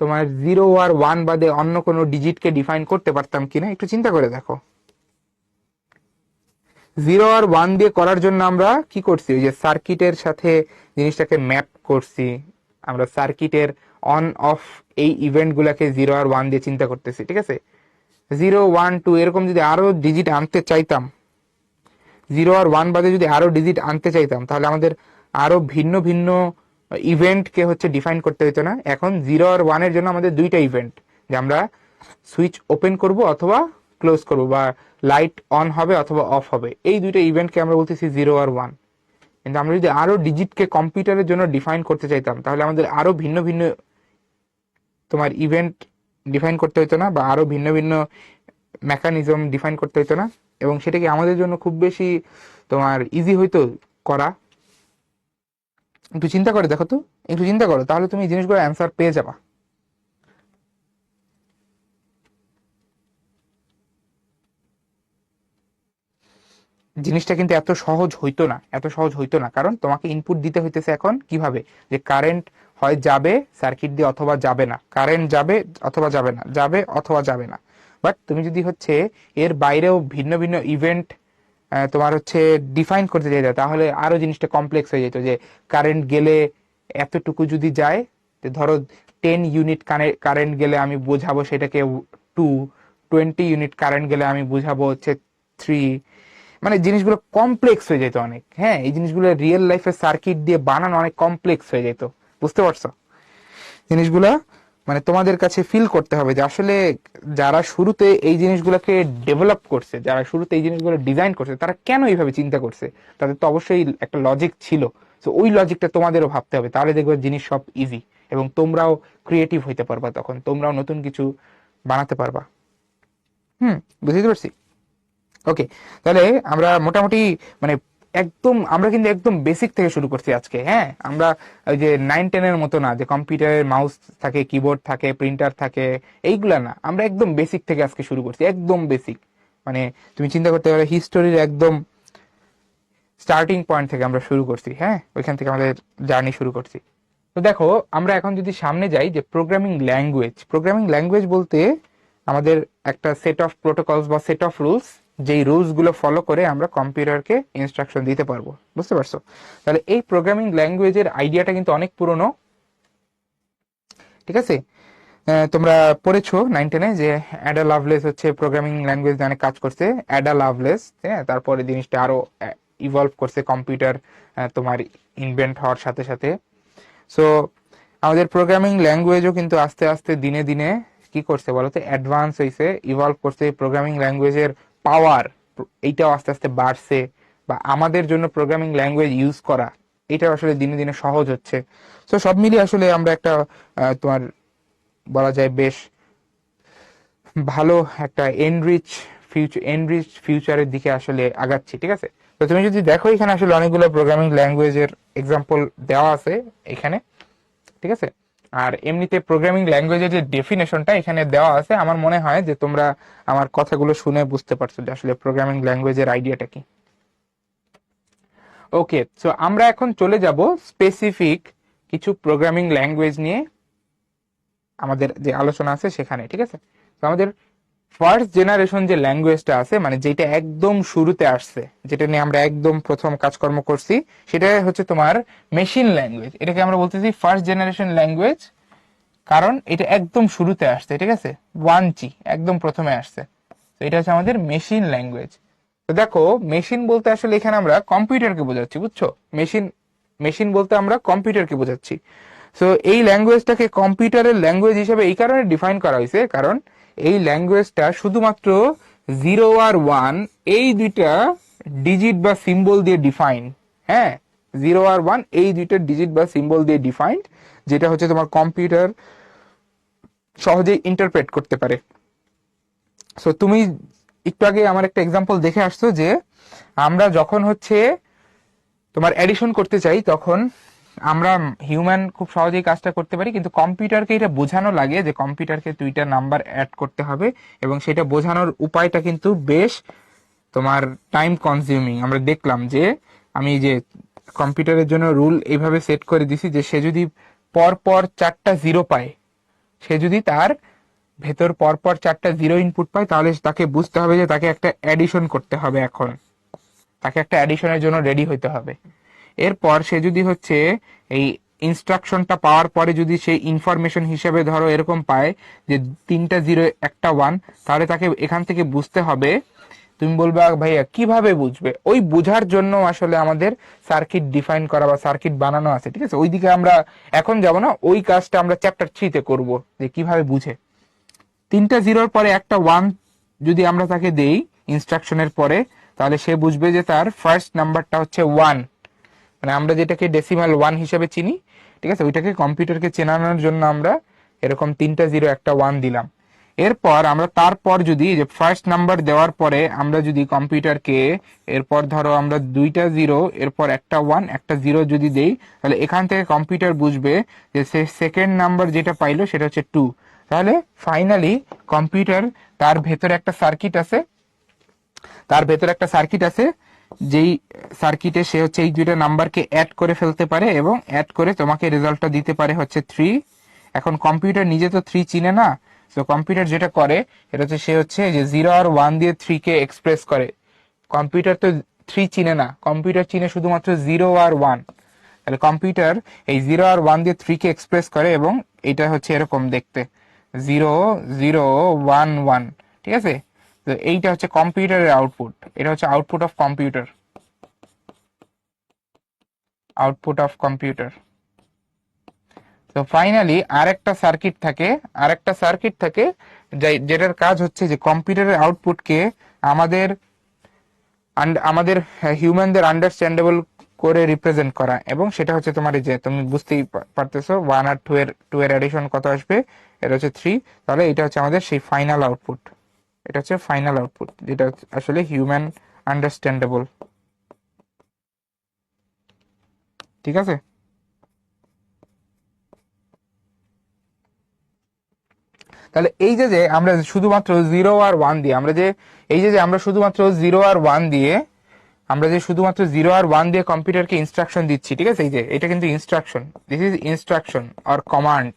তোমার 0 আর 1 বাদে অন্য কোনো ডিজিটকে ডিফাইন করতে পারতাম কিনা, একটু চিন্তা করে দেখো। 0 আর 1 দিয়ে করার জন্য আমরা কি করছি, ওই যে সার্কিটের সাথে জিনিসটাকে ম্যাপ করছি, আমরা সার্কিটের অন অফ এই ইভেন্ট গুলাকে 0 আর 1 দিয়ে চিন্তা করতেছি। ঠিক আছে, 0 1 2 এরকম যদি আরো ডিজিট আনতে চাইতাম, 0 আর 1 বাদে যদি আরো ডিজিট আনতে চাইতাম, তাহলে আমাদের আরো ভিন্ন ভিন্ন ইভেন্টকে হচ্ছে ডিফাইন করতে হতো না। এখন 0 আর 1 এর জন্য আমাদের দুইটা ইভেন্ট, যে আমরা সুইচ ওপেন করব অথবা ক্লোজ করব, বা লাইট অন হবে অথবা অফ হবে, এই দুইটা ইভেন্টকে আমরা বলতেছি 0 আর 1। কিন্তু আমরা যদি আরো ডিজিটকে কম্পিউটারের জন্য ডিফাইন করতে চাইতাম, তাহলে আমাদের আরো ভিন্ন ভিন্ন তোমার ইভেন্ট ডিফাইন করতে হতো না, বা আরো ভিন্ন ভিন্ন মেকানিজম ডিফাইন করতে হতো না, এবং সেটা কি আমাদের জন্য খুব বেশি তোমার ইজি হইতো করা। একটু চিন্তা করে দেখো তো, একটু চিন্তা করো, তাহলে তুমি এই জিনিসগুলো অ্যান্সার পেয়ে যাবা। জিনিসটা কিন্তু এত সহজ হইতো না, এত সহজ হইতো না, কারণ তোমাকে ইনপুট দিতে হইতেছে এখন কিভাবে, যে কারেন্ট হয় যাবে সার্কিট দিয়ে অথবা যাবে না, কারেন্ট যাবে অথবা যাবে না, যাবে অথবা যাবে না, বাট তুমি যদি হচ্ছে এর বাইরেও ভিন্ন ভিন্ন ইভেন্ট তোমার হচ্ছে ডিফাইন করতে চাইতো, তাহলে আরো জিনিসটা কমপ্লেক্স হয়ে যেত। যে কারেন্ট গেলে এতটুকু যদি যায়, ধরো 10 ইউনিট কারেন্ট গেলে আমি বোঝাবো সেটাকে 2, 20 ইউনিট কারেন্ট গেলে আমি বুঝাবো হচ্ছে 3। মানে জিনিসগুলো কমপ্লেক্স হয়ে যেত অনেক। হ্যাঁ, এই জিনিসগুলো রিয়েল লাইফে সার্কিট দিয়ে বানানো অনেক কমপ্লেক্স হয়ে যেত। বুঝতে পারছো জিনিসগুলা? মানে তোমাদের কাছে ফিল করতে হবে যে আসলে যারা শুরুতে এই জিনিসগুলোকে ডেভেলপ করছে, যারা শুরুতে এই জিনিসগুলো ডিজাইন করছে, তারা কেন এইভাবে চিন্তা করছে। তাদের তো অবশ্যই একটা লজিক ছিল। তো ওই লজিকটা তোমাদেরও ভাবতে হবে, তাহলে দেখবে জিনিস সব ইজি, এবং তোমরাও ক্রিয়েটিভ হইতে পারবা, তখন তোমরাও নতুন কিছু বানাতে পারবা। বুঝতে পারছি। ওকে, তাহলে আমরা মোটামুটি মানে আমরা কিন্তু একদম বেসিক থেকে শুরু করছি আজকে। হ্যাঁ, আমরা ওই যে 9-10-এর মতো না, যে কম্পিউটারের মাউস থাকে, কিবোর্ড থাকে, প্রিন্টার থাকে, এইগুলা না। আমরা একদম বেসিক থেকে আজকে শুরু করছি, একদম বেসিক। মানে তুমি চিন্তা করতে পারো হিস্টোরির একদম স্টার্টিং পয়েন্ট থেকে আমরা শুরু করছি। হ্যাঁ, ওইখান থেকে আমাদের জার্নি শুরু করছি। তো দেখো, আমরা এখন যদি সামনে যাই, যে প্রোগ্রামিং ল্যাঙ্গুয়েজ বলতে আমাদের একটা সেট অফ প্রোটোকলস বা সেট অফ রুলস, যেই রুলস গুলো ফলো করে আমরা কম্পিউটারকে ইনস্ট্রাকশন দিতে পারবো। বুঝতে পারছো? তাহলে এই প্রোগ্রামিং ল্যাঙ্গুয়েজের আইডিয়াটা কিন্তু অনেক পুরনো। ঠিক আছে, তোমরা পড়েছো 9-10-এ যে অ্যাডা লাভলেস হচ্ছে প্রোগ্রামিং ল্যাঙ্গুয়েজ অনেক কাজ করছে। অ্যাডা লাভলেস, হ্যাঁ, তারপরে জিনিসটা আরো ইভলভ করছে কম্পিউটার তোমার ইনভেন্ট হওয়ার সাথে সাথে। সো আমাদের প্রোগ্রামিং ল্যাঙ্গুয়েজও কিন্তু আস্তে আস্তে দিনে দিনে কি করছে বলতো, অ্যাডভান্স হয়েছে, ইভলভ করছে। প্রোগ্রামিং ল্যাঙ্গুয়েজের পাওয়ার এইটাও আস্তে আস্তে বাড়ছে, বা আমাদের জন্য প্রোগ্রামিং ল্যাঙ্গুয়েজ ইউজ করা এটা আসলে দিনে দিনে সহজ হচ্ছে। তো সব মিলিয়ে আসলে আমরা একটা তোমার বলা যায় বেশ ভালো একটা এনরিচ ফিউচারের দিকে আসলে আগাচ্ছি। ঠিক আছে, তো তুমি যদি দেখো এখানে আসলে অনেকগুলো প্রোগ্রামিং ল্যাঙ্গুয়েজের এক্সাম্পল দেওয়া আছে এখানে। ঠিক আছে, আর এমনিতে প্রোগ্রামিং ল্যাঙ্গুয়েজের যে ডেফিনেশনটা এখানে দেওয়া আছে, আমার মনে হয় যে তোমরা আমার কথাগুলো শুনে বুঝতে পারছো যে আসলে প্রোগ্রামিং ল্যাঙ্গুয়েজের আইডিয়াটা কি। ওকে, সো আমরা এখন চলে যাব স্পেসিফিক কিছু প্রোগ্রামিং ল্যাঙ্গুয়েজ নিয়ে আমাদের যে আলোচনা আছে সেখানে। ঠিক আছে, তো আমাদের ফার্স্ট জেনারেশন যে ল্যাঙ্গুয়েজটা আছে, মানে যেটা একদম শুরুতে আসছে, যেটা নিয়ে আমরা একদম প্রথম কাজকর্ম করছি, সেটা হচ্ছে তোমার মেশিন ল্যাঙ্গুয়েজ। এটাকে আমরা বলতেছি ফার্স্ট জেনারেশন ল্যাঙ্গুয়েজ, কারণ এটা একদম শুরুতে আসছে। ঠিক আছে, 1G একদম প্রথমে আসছে। তো এটা হচ্ছে আমাদের মেশিন ল্যাঙ্গুয়েজ। তো দেখো, মেশিন বলতে আসলে এখানে আমরা কম্পিউটারকে বোঝাচ্ছি। বুঝছো? মেশিন বলতে আমরা কম্পিউটারকে বোঝাচ্ছি। সো এই ল্যাঙ্গুয়েজটাকে কম্পিউটারের ল্যাঙ্গুয়েজ হিসেবে এই কারণে ডিফাইন করা হয়েছে, কারণ এই ল্যাঙ্গুয়েজটা শুধুমাত্র 0 আর 1 এই দুইটা ডিজিট বা সিম্বল দিয়ে ডিফাইন। হ্যাঁ, 0 আর 1 এই দুইটা ডিজিট বা সিম্বল দিয়ে ডিফাইন্ড, যেটা হচ্ছে তোমার কম্পিউটার সহজেই ইন্টারপ্রেট করতে পারে। সো তুমি একটু আগে আমার একটা এক্সাম্পল দেখে আসছো যে আমরা যখন হচ্ছে তোমার এডিশন করতে চাই, তখন আমরা হিউম্যান খুব সহজেই কাজটা করতে পারি, কিন্তু কম্পিউটারকে এটা বোঝানো লাগে যে কম্পিউটারকে দুইটা নাম্বার অ্যাড করতে হবে, এবং সেটা বোঝানোর উপায়টা কিন্তু বেশ তোমার টাইম কনজিউমিং। আমরা দেখলাম যে আমি যে কম্পিউটারের জন্য রুল এইভাবে সেট করে দিছি যে সে যদি পরপর 4টা জিরো পায়, সে যদি তার ভেতর পরপর 4টা জিরো ইনপুট পায়, তাহলে তাকে বুঝতে হবে যে তাকে একটা অ্যাডিশন করতে হবে। এখন তাকে একটা অ্যাডিশনের জন্য রেডি হইতে হবে। এরপর সে যদি হচ্ছে এই ইনস্ট্রাকশনটা পাওয়ার পরে যদি সে ইনফরমেশন হিসেবে ধরো এরকম পায় যে 3টা জিরো একটা 1, তাহলে তাকে এখান থেকে বুঝতে হবে। তুমি বলবে ভাইয়া কিভাবে বুঝবে? ওই বোঝার জন্য আসলে আমাদের সার্কিট ডিফাইন করা বা সার্কিট বানানো আছে। ঠিক আছে, ওইদিকে আমরা এখন যাব না, ওই কাজটা আমরা চ্যাপ্টার 3-তে করব, যে কিভাবে বুঝে। 3টা জিরোর পরে একটা 1 যদি আমরা তাকে দেই ইনস্ট্রাকশনের পরে, তাহলে সে বুঝবে যে তার ফার্স্ট নাম্বারটা হচ্ছে 1। মানে আমরা যেটাকে ডেসিমাল 1 হিসেবে চিনি, ঠিক আছে, ওইটাকে কম্পিউটারকে চেনানোর জন্য আমরা এরকম 3টা জিরো একটা 1 দিলাম। এরপর আমরা তারপর যদি যে ফার্স্ট নাম্বার দেওয়ার পরে আমরা যদি কম্পিউটারকে এরপর ধরো আমরা 2টা জিরো এরপর একটা 1 একটা 0 যদি দেই, তাহলে এখান থেকে কম্পিউটার বুঝবে যে সে সেকেন্ড নাম্বার যেটা পাইলো সেটা হচ্ছে 2। তাহলে ফাইনালি কম্পিউটার তার ভেতরে একটা সার্কিট আছে, যেই সার্কিটে সে হচ্ছে এই দুইটা নাম্বারকে অ্যাড করে ফেলতে পারে, এবং অ্যাড করে তোমাকে রেজাল্টটা দিতে পারে হচ্ছে 3। এখন কম্পিউটার নিজে তো 3 চিনে না, তো কম্পিউটার যেটা করে এটা হচ্ছে সে হচ্ছে যে 0 আর 1 দিয়ে 3 কে এক্সপ্রেস করে। কম্পিউটার তো 3 চিনে না, কম্পিউটার চিনে শুধুমাত্র 0 আর 1। তাহলে কম্পিউটার এই 0 আর 1 দিয়ে 3 কে এক্সপ্রেস করে এবং এটা হচ্ছে এরকম দেখতে 0 0 1 1, ঠিক আছে। তো এইটা হচ্ছে কম্পিউটারের আউটপুট, এটা হচ্ছে output of computer, output of computer. তো ফাইনালি আরেকটা সার্কিট থাকে যেটার কাজ হচ্ছে যে কম্পিউটারের আউটপুটকে আমাদের আমাদের হিউম্যানদের আন্ডারস্ট্যান্ডেবল করে রিপ্রেজেন্ট করা, এবং সেটা হচ্ছে তোমার এই যে তুমি বুঝতেই পারতেছো 1 আর 2 এর অ্যাডিশন কত আসবে, এটা হচ্ছে 3। তাহলে এটা হচ্ছে আমাদের সেই ফাইনাল আউটপুট, এটা হচ্ছে ফাইনাল আউটপুট যেটা আসলে হিউম্যান আন্ডারস্ট্যান্ডেবল, ঠিক আছে। তাহলে এই যে আমরা শুধুমাত্র 0 আর 1 দিয়ে আমরা যে এই যে আমরা শুধুমাত্র 0 আর 1 দিয়ে আমরা যে শুধুমাত্র 0 আর 1 দিয়ে কম্পিউটারকে ইনস্ট্রাকশন দিচ্ছি, ঠিক আছে। এই যে এটা কিন্তু instruction, this is instruction or command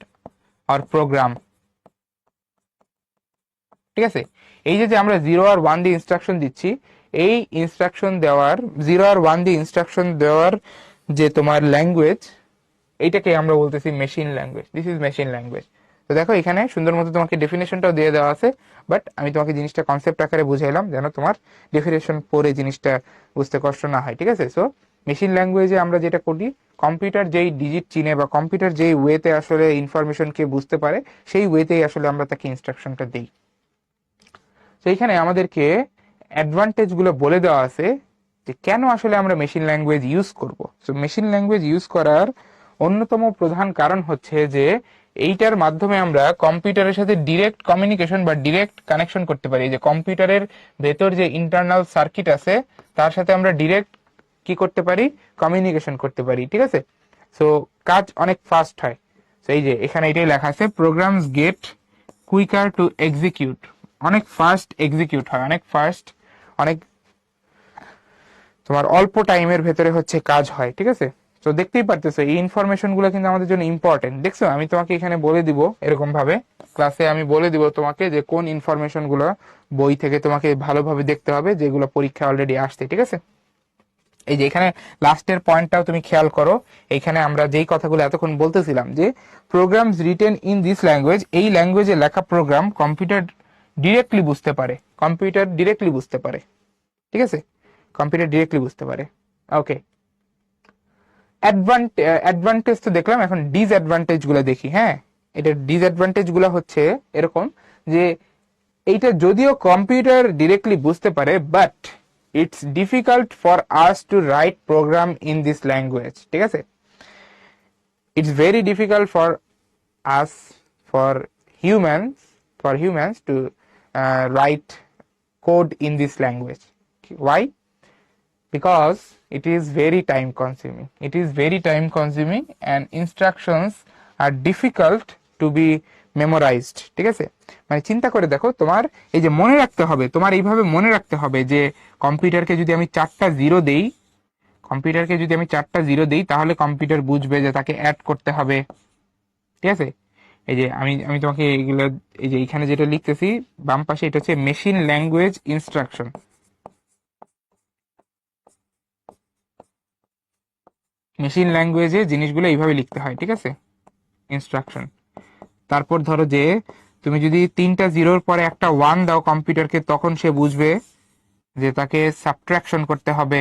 or program, ঠিক আছে। এই যে আমরা 0 আর 1 দিয়ে ইনস্ট্রাকশন দিচ্ছি, এই ইনস্ট্রাকশন দেওয়ার 0 আর 1 দিয়ে ইনস্ট্রাকশন দেওয়ার যে তোমার ল্যাঙ্গুয়েজ, এইটাকে আমরা বলতেছি machine language, this is machine language. তো দেখো এখানে সুন্দর মতো তোমাকে ডেফিনেশনটাও দিয়ে দেওয়া আছে, বাট আমি তোমাকে জিনিসটা কনসেপ্ট আকারে বুঝাইলাম যেন তোমার ডেফিনেশন পড়ে জিনিসটা বুঝতে কষ্ট না হয়, ঠিক আছে। সো মেশিন ল্যাঙ্গুয়েজে আমরা যেটা করি, কম্পিউটার যেই ডিজিট চিনে বা কম্পিউটার যেই ওয়েতে আসলে ইনফরমেশনকে বুঝতে পারে, সেই ওয়েতেই আসলে আমরা তাকে ইনস্ট্রাকশনটা দিই। তো এইখানে আমাদেরকে অ্যাডভান্টেজ গুলো বলে দেওয়া আছে যে কেন আসলে আমরা মেশিন ল্যাঙ্গুয়েজ ইউজ করব। সো মেশিন ল্যাঙ্গুয়েজ ইউজ করার অন্যতম প্রধান কারণ হচ্ছে যে এইটার মাধ্যমে আমরা কম্পিউটারের সাথে ডিরেক্ট কমিউনিকেশন বা ডিরেক্ট কানেকশন করতে পারি। যে কম্পিউটারের ভেতর যে ইন্টারনাল সার্কিট আছে তার সাথে আমরা ডিরেক্ট কি করতে পারি, কমিউনিকেশন করতে পারি, ঠিক আছে। সো কাজ অনেক ফাস্ট হয়। সো এই যে এখানে এটাই লেখা আছে, programs get quicker to execute, অনেক ফাস্ট এক্সিকিউট হয়, অনেক ফাস্ট, অনেক তোমার অল্প টাইমের ভেতরে হচ্ছে কাজ হয়, ঠিক আছে। তো দেখতেই পারতেছো এই ইনফরমেশন গুলো কিন্তু আমাদের জন্য ইম্পর্টেন্ট। দেখছো আমি তোমাকে এখানে বলে দিব, এরকম ভাবে ক্লাসে আমি বলে দিব তোমাকে যে কোন ইনফরমেশন গুলো বই থেকে তোমাকে ভালোভাবে দেখতে হবে, যেগুলো পরীক্ষা অলরেডি আসছে, ঠিক আছে। এই যে এখানে লাস্টের পয়েন্টটাও তুমি খেয়াল করো, এখানে আমরা যেই কথাগুলো এতক্ষণ বলতেছিলাম যে programs written in this language, এই ল্যাঙ্গুয়েজে লেখা প্রোগ্রাম কম্পিউটার ডিরেক্টলি বুঝতে পারে, কম্পিউটার ডিরেক্টলি বুঝতে পারে, ঠিক আছে, কম্পিউটার ডিরেক্টলি বুঝতে পারে। ওকে, অ্যাডভান্টেজ তো দেখলাম, এখন ডিসঅ্যাডভান্টেজ গুলো দেখি। হ্যাঁ, এটা ডিসঅ্যাডভান্টেজ গুলো হচ্ছে এরকম যে এইটা যদিও কম্পিউটার ডিরেক্টলি বুঝতে পারে, but it's difficult for us to write program in this language, ঠিক আছে। It's very difficult for us, for humans to write code in this language. Why? Because it is very time consuming. It is very time consuming and instructions are difficult to be memorized, ঠিক আছে। মানে চিন্তা করে দেখো, তোমার এই যে মনে রাখতে হবে, তোমার এইভাবে মনে রাখতে হবে যে কম্পিউটারকে যদি আমি 4টা জিরো দেই, তাহলে কম্পিউটার বুঝবে যে তাকে অ্যাড করতে হবে, ঠিক আছে। এই যে আমি তোমাকে এইগুলো, এই যে এখানে যেটা লিখতেছি বাম পাশে, এটা হচ্ছে মেশিন ল্যাঙ্গুয়েজ ইনস্ট্রাকশন। মেশিন ল্যাঙ্গুয়েজে জিনিসগুলো এইভাবে লিখতে হয়, ঠিক আছে, ইনস্ট্রাকশন। তারপর ধরো যে তুমি যদি 3টা জিরোর পরে একটা 1 দাও কম্পিউটারকে, তখন সে বুঝবে যে তাকে সাবট্রাকশন করতে হবে,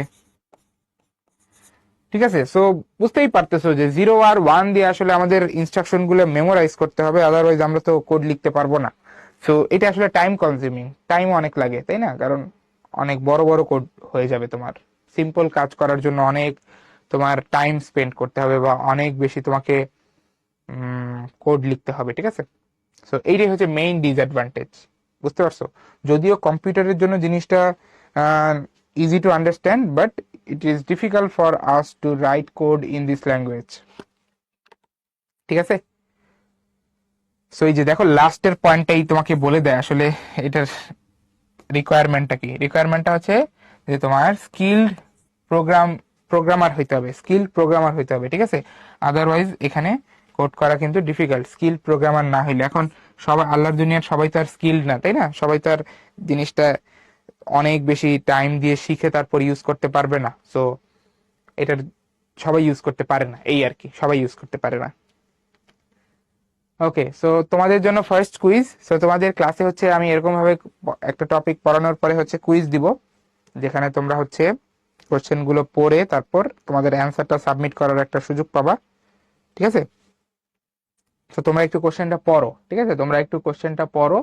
ঠিক আছে। সো বুঝতেই পারতেছো যে 0 আর 1 দিয়ে আসলে আমাদের ইনস্ট্রাকশন গুলো মেমোরাইজ করতে হবে, আদারওয়াইজ আমরা তো কোড লিখতে পারবো না। সো এটা আসলে টাইম কনজিউমিং, টাইম অনেক লাগে, তাই না, কারণ অনেক বড় বড় কোড হয়ে যাবে, তোমার সিম্পল কাজ করার জন্য অনেক তোমার টাইম স্পেন্ড করতে হবে বা অনেক বেশি তোমাকে কোড লিখতে হবে, ঠিক আছে। সো এইটাই হচ্ছে মেইন ডিসঅ্যাডভান্টেজ, বুঝতে পারছো। যদিও কম্পিউটারের জন্য জিনিসটা easy to understand, but it is difficult for us to right code in this language, ঠিক আছে। সো এই যে দেখো লাস্টের পয়েন্টটাই তোমাকে বলে দেয় আসলে এটার রিকোয়ারমেন্টটা কি। রিকোয়ারমেন্টটা হচ্ছে যে তোমার প্রোগ্রামার হইতে হবে, প্রোগ্রামার হইতে হবে, ঠিক আছে। আদারওয়াইজ এখানে কোড করা কিন্তু ডিফিকাল্ট, প্রোগ্রামার না হইলে। এখন সবাই আল্লাহর দুনিয়ার সবাই তো আর স্কিল্ড না, তাই না? সবাই তো আর জিনিসটা অনেক বেশি টাইম দিয়ে শিখে তারপর ইউজ করতে পারবে না। সো এটার সবাই ইউজ করতে পারে না, এই আর কি, সবাই ইউজ করতে পারে না। ওকে, সো তোমাদের জন্য ফার্স্ট কুইজ। সো তোমাদের ক্লাসে হচ্ছে আমি এরকম ভাবে একটা টপিক পড়ানোর পরে হচ্ছে কুইজ দিব, যেখানে তোমরা হচ্ছে কোশ্চেন গুলো পড়ে তারপর তোমাদের অ্যান্সারটা সাবমিট করার একটা সুযোগ পাবা, ঠিক আছে? তো তোমরা একটু কোশ্চেনটা পড়ো, ঠিক আছে? তোমরা একটু কোশ্চেনটা পড়ো,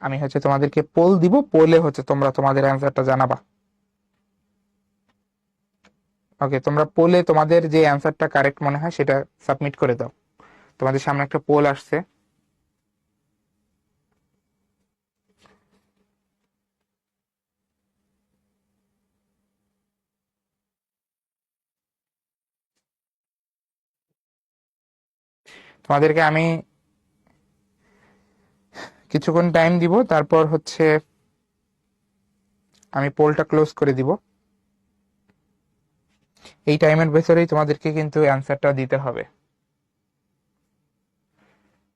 আমি হচ্ছে তোমাদেরকে পোল দিব, পোলে হচ্ছে তোমরা তোমাদের অ্যান্সারটা জানাবা। ওকে, তোমরা পোলে তোমাদের যে অ্যান্সারটা কারেক্ট মনে হয় সেটা সাবমিট করে দাও। তোমাদের সামনে একটা পোল আসছে। তোমাদেরকে আমি কিছুক্ষণ টাইম দিব, তারপর হচ্ছে আমি পোলটা ক্লোজ করে দিব। এই টাইমের ভেতরেই তোমাদেরকে কিন্তু অ্যান্সারটা দিতে হবে।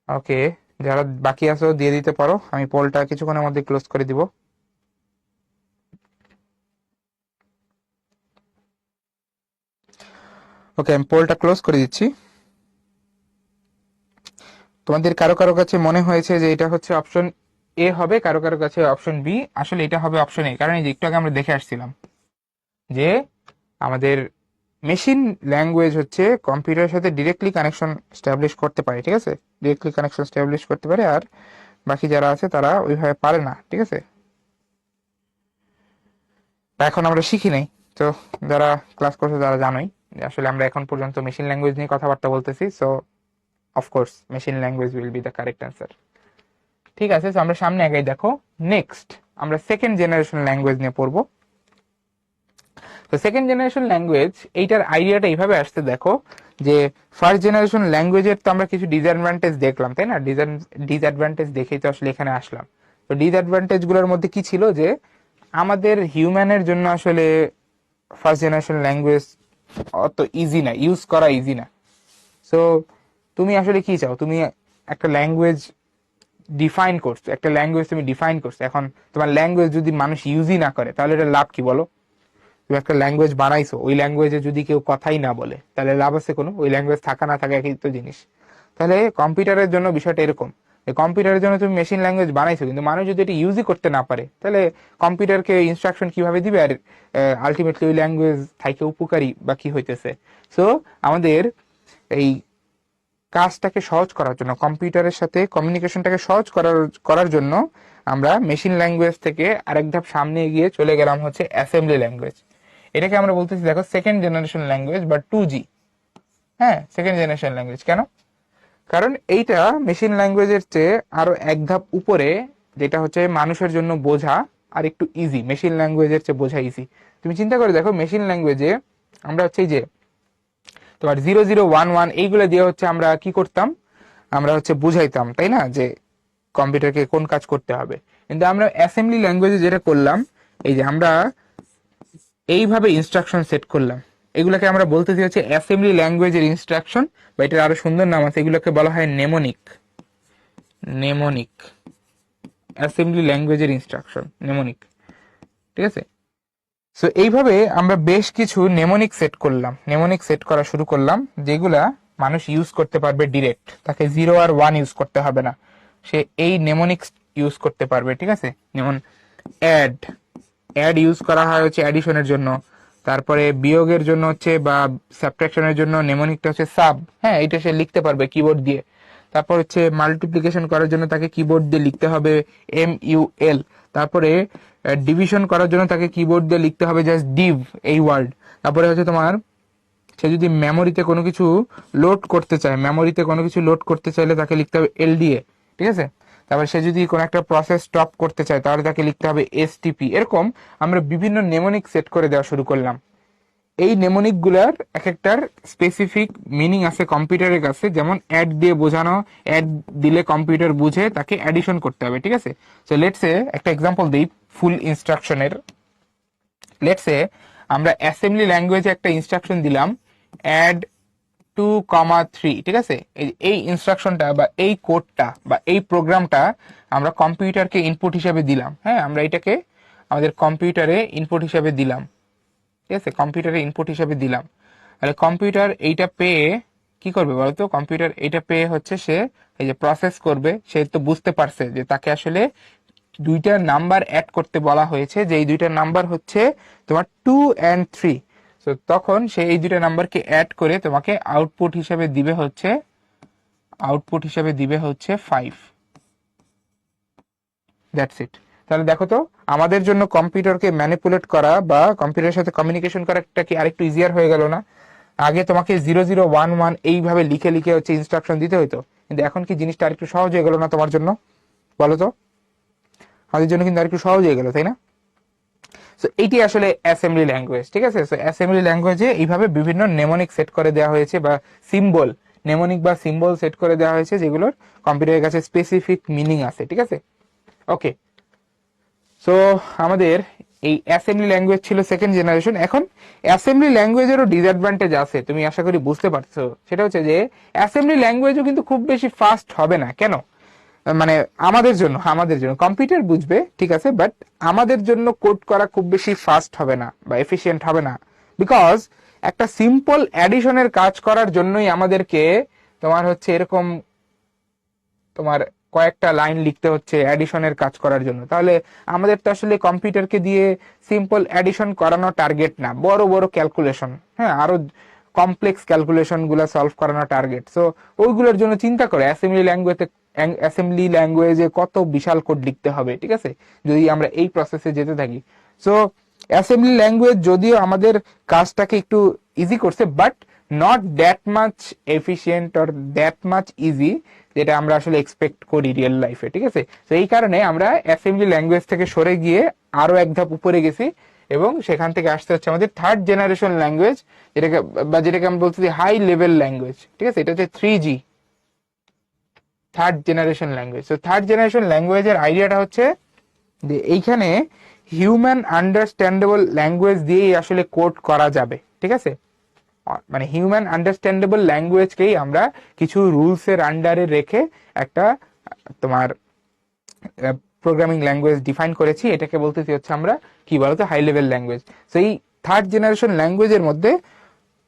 ওকে, যারা বাকি আছো দিয়ে দিতে পারো, আমি পোলটা কিছুক্ষণের মধ্যে ক্লোজ করে দিব। ওকে, আমি পোলটা ক্লোজ করে দিচ্ছি। তোমাদের কারো কারো কাছে মনে হয়েছে যে এটা হচ্ছে অপশন এ হবে, কারো কারো কাছে অপশন বি। আসলে এটা হবে অপশন এ, কারণ এই যে একটু আগে আমরা দেখে আসছিলাম যে আমাদের মেশিন ল্যাঙ্গুয়েজ হচ্ছে কম্পিউটারের সাথে ডিরেক্টলি কানেকশন স্টাবলিশ করতে পারে, ঠিক আছে? ডিরেক্টলি কানেকশন স্টাবলিশ করতে পারে, আর বাকি যারা আছে তারা ওইভাবে পারে না, ঠিক আছে? তা এখন আমরা শিখি নাই। তো যারা ক্লাস করছে তারা জানোই যে আসলে আমরা এখন পর্যন্ত মেশিন ল্যাঙ্গুয়েজ নিয়ে কথাবার্তা বলতেছি। So of course machine language will be the correct answer. ঠিক আছে, তো আমরা সামনে আগে দেখো। নেক্সট আমরা সেকেন্ড জেনারেশন ল্যাঙ্গুয়েজ নিয়ে পড়বো। তো সেকেন্ড জেনারেশন ল্যাঙ্গুয়েজ, এইটার আইডিয়াটা এইভাবে আসতে দেখো যে ফার্স্ট জেনারেশন ল্যাঙ্গুয়েজের তো আমরা কিছু ডিসঅ্যাডভান্টেজ দেখলাম, তাই না? ডিসঅ্যাডভান্টেজ দেখেই তো আসলে এখানে আসলাম। তো ডিসঅ্যাডভান্টেজ গুলোর মধ্যে কি ছিল, যে আমাদের হিউম্যানের জন্য আসলে ফার্স্ট জেনারেশন ল্যাঙ্গুয়েজ অত ইজি না, ইউজ করা ইজি না। সো তুমি আসলে কি চাও? তুমি একটা ল্যাঙ্গুয়েজ ডিফাইন করছো, একটা ল্যাঙ্গুয়েজ তুমি ডিফাইন করছো, এখন তোমার ল্যাঙ্গুয়েজ যদি মানুষ ইউজই না করে তাহলে এটা লাভ কি বলো? তুমি একটা ল্যাঙ্গুয়েজ বানাইছো, ওই ল্যাঙ্গুয়েজে যদি কেউ কথাই না বলে তাহলে লাভ আছে কোনো? ওই ল্যাঙ্গুয়েজ থাকা না থাকা একই তো জিনিস। তাহলে কম্পিউটারের জন্য বিষয়টা এরকম, কম্পিউটারের জন্য তুমি মেশিন ল্যাঙ্গুয়েজ বানাইছো, কিন্তু মানুষ যদি এটা ইউজই করতে না পারে তাহলে কম্পিউটারকে ইনস্ট্রাকশন কিভাবে দিবে? আর আলটিমেটলি ওই ল্যাঙ্গুয়েজ থাইকে উপকারী বা কি হইতেছে? সো আমাদের এই কাজটাকে সহজ করার জন্য, কম্পিউটারের সাথে কমিউনিকেশনটাকে সহজ করার জন্য আমরা মেশিন ল্যাঙ্গুয়েজ থেকে আরেক ধাপ সামনে এগিয়ে চলে গেলাম হচ্ছে অ্যাসেম্বলি ল্যাঙ্গুয়েজ। এটাকে আমরা বলতেছি দেখো সেকেন্ড জেনারেশন ল্যাঙ্গুয়েজ বা 2G। হ্যাঁ, সেকেন্ড জেনারেশন ল্যাঙ্গুয়েজ কেন? কারণ এইটা মেশিন ল্যাঙ্গুয়েজের চেয়ে আরো এক ধাপ উপরে, যেটা হচ্ছে মানুষের জন্য বোঝা আর একটু ইজি। মেশিন ল্যাঙ্গুয়েজের চেয়ে বোঝা ইজি। তুমি চিন্তা করে দেখো, মেশিন ল্যাঙ্গুয়েজে আমরা হচ্ছে এই যে তোমার 0011 এইগুলো দিয়ে হচ্ছে আমরা কি করতাম? আমরা হচ্ছে বুঝাইতাম, তাই না, যে কম্পিউটারকে কোন কাজ করতে হবে। কিন্তু আমরা অ্যাসেম্বলি ল্যাঙ্গুয়েজে যেটা করলাম, এই যে আমরা এইভাবে ইনস্ট্রাকশন সেট করলাম, এগুলোকে আমরা বলতেছি হচ্ছে অ্যাসেম্বলি ল্যাঙ্গুয়েজের ইনস্ট্রাকশন, বা এটার আরো সুন্দর নাম আছে, এগুলোকে বলা হয় নেমোনিক। নেমোনিক, অ্যাসেম্বলি ল্যাঙ্গুয়েজের ইনস্ট্রাকশন, নেমোনিক, ঠিক আছে? সো এইভাবে আমরা বেশ কিছু নেমোনিক সেট করলাম, নেমোনিক সেট করা শুরু করলাম, যেগুলা মানুষ ইউজ করতে পারবে ডিরেক্ট, তাকে 0 আর 1 ইউজ করতে হবে না, সে এই নেমোনিক ইউজ করতে পারবে, ঠিক আছে? যেমন অ্যাড, অ্যাড ইউজ করা হয় হচ্ছে অ্যাডিশনের জন্য। তারপরে বিয়োগের জন্য হচ্ছে বা সাবট্রাকশনের জন্য নেমোনিকটা হচ্ছে সাব। হ্যাঁ, এটা সে লিখতে পারবে কিবোর্ড দিয়ে। তারপর হচ্ছে মাল্টিপ্লিকেশন করার জন্য তাকে কিবোর্ড দিয়ে লিখতে হবে MUL। তারপরে ডিভিশন করার জন্য তাকে কিবোর্ড দিয়ে লিখতে হবে জাস্ট ডিভ, এই ওয়ার্ড। তারপরে হচ্ছে তোমার, সে যদি মেমোরিতে কোনো কিছু লোড করতে চায়, মেমোরিতে কোনো কিছু লোড করতে চাইলে তাকে লিখতে হবে LDA, ঠিক আছে? তারপর সে যদি কোনো একটা প্রসেস স্টপ করতে চায় তাহলে তাকে লিখতে হবে STP। এরকম আমরা বিভিন্ন নেমোনিক সেট করে দেওয়া শুরু করলাম। এই নেমোনিক গুলার এক একটার স্পেসিফিক মিনিং আছে কম্পিউটারের কাছে। যেমন অ্যাড দিয়ে বোঝানো, অ্যাড দিলে কম্পিউটার বুঝে তাকে অ্যাডিশন করতে হবে, ঠিক আছে? সো লেটস সে একটা এক্সাম্পল দিই ফুল ইনস্ট্রাকশনের। লেটস সে আমরা অ্যাসেম্বলি ল্যাঙ্গুয়েজে একটা ইনস্ট্রাকশন দিলাম, অ্যাড 2,3, ঠিক আছে? এই ইনস্ট্রাকশনটা বা এই কোডটা বা এই প্রোগ্রামটা আমরা কম্পিউটারকে ইনপুট হিসেবে দিলাম। হ্যাঁ, আমরা এটাকে আমাদের কম্পিউটারে ইনপুট হিসেবে দিলাম, ঠিক আছে? কম্পিউটারে ইনপুট হিসেবে দিলাম। তাহলে কম্পিউটার এইটা পেয়ে কি করবে বলতো? কম্পিউটার এইটা পেয়ে হচ্ছে সে এই যে প্রসেস করবে। সে তো বুঝতে পারছে যে তাকে আসলে দুইটা নাম্বার অ্যাড করতে বলা হয়েছে, যে এই দুইটা নাম্বার হচ্ছে তোমার 2 and 3। তো তখন সে এই দুইটা নাম্বারকে অ্যাড করে তোমাকে আউটপুট হিসেবে দিবে হচ্ছে 5। That's it. তাহলে দেখো তো, আমাদের জন্য কম্পিউটারকে ম্যানিপুলেট করা বা কম্পিউটারের সাথে কমিউনিকেশন করাটা কি আরেকটু ইজিয়ার হয়ে গেল না? আগে তোমাকে 0011 এইভাবে লিখে লিখে হচ্ছে ইনস্ট্রাকশন দিতে হতো, কিন্তু এখন কি জিনিসটা আরেকটু সহজ হয়ে গেল না তোমার জন্য? বলো তো, আমাদের জন্য কিন্তু আরেকটু সহজ হয়ে গেল, তাই না? সো এইটি আসলে অ্যাসেম্বলি ল্যাঙ্গুয়েজ, ঠিক আছে? সো অ্যাসেম্বলি ল্যাঙ্গুয়েজে এইভাবে বিভিন্ন নেমোনিক সেট করে দেওয়া হয়েছে বা সিম্বল, নেমোনিক বা সিম্বল সেট করে দেওয়া হয়েছে, যেগুলোর কম্পিউটারের কাছে স্পেসিফিক মিনিং আছে, ঠিক আছে? ওকে, সো আমাদের এই অ্যাসেম্বলি ল্যাঙ্গুয়েজ ছিল সেকেন্ড জেনারেশন। এখন অ্যাসেম্বলি ল্যাঙ্গুয়েজেরও ডিসঅ্যাডভান্টেজ আছে, তুমি আশা করি বুঝতে পারছো। সেটা হচ্ছে যে অ্যাসেম্বলি ল্যাঙ্গুয়েজও কিন্তু খুব বেশি ফাস্ট হবে না। কেন? মানে আমাদের জন্য কম্পিউটার বুঝবে, ঠিক আছে, বাট আমাদের জন্য কোড করা খুব বেশি ফাস্ট হবে না বা এফিশিয়েন্ট হবে না। বিকজ একটা সিম্পল অ্যাডিশনের কাজ করার জন্যই আমাদেরকে তোমার হচ্ছে এরকম তোমার কয়েকটা লাইন লিখতে হচ্ছে অ্যাডিশনের কাজ করার জন্য। তাহলে আমাদের তো আসলে কম্পিউটারকে দিয়ে সিম্পল অ্যাডিশন করানো টার্গেট না, বড় বড় ক্যালকুলেশন, হ্যাঁ, আরো কমপ্লেক্স ক্যালকুলেশন গুলো সলভ করানো টার্গেট। সো ওইগুলোর জন্য চিন্তা করে অ্যাসেম্বলি ল্যাঙ্গুয়েজে কত বিশাল কোড লিখতে হবে, ঠিক আছে, যদি আমরা এই প্রসেসে যেতে থাকি। সো অ্যাসেম্বলি ল্যাঙ্গুয়েজ যদিও আমাদের কাজটাকে একটু ইজি করছে, but not that much efficient or that much easy যেটা আমরা আসলে এক্সপেক্ট করি রিয়েল লাইফে, ঠিক আছে? তো এই কারণে আমরা অ্যাসেম্বলি ল্যাঙ্গুয়েজ থেকে সরে গিয়ে আরো এক ধাপ উপরে গেছি, এবং সেখান থেকে আসতে হচ্ছে আমাদের থার্ড জেনারেশন ল্যাঙ্গুয়েজ, যেটাকে আমরা বলছি হাই লেভেল ল্যাঙ্গুয়েজ, ঠিক আছে? এটা হচ্ছে 3G, থার্ড জেনারেশন ল্যাঙ্গুয়েজ। তো থার্ড জেনারেশন ল্যাঙ্গুয়েজের আইডিয়াটা হচ্ছে যে এইখানে হিউম্যান আন্ডারস্ট্যান্ডেবল ল্যাঙ্গুয়েজ দিয়েই আসলে কোড করা যাবে, ঠিক আছে? মানে হিউম্যান আন্ডারস্ট্যান্ডেবল ল্যাঙ্গুয়েজকেই আমরা কিছু রুলস এর আন্ডারে রেখে একটা তোমার প্রোগ্রামিং ল্যাঙ্গুয়েজ ডিফাইন করেছি। এটাকে বলতেছি হচ্ছে আমরা কি বলতো হাই লেভেল ল্যাঙ্গুয়েজ। তো এই থার্ড জেনারেশন ল্যাঙ্গুয়েজের মধ্যে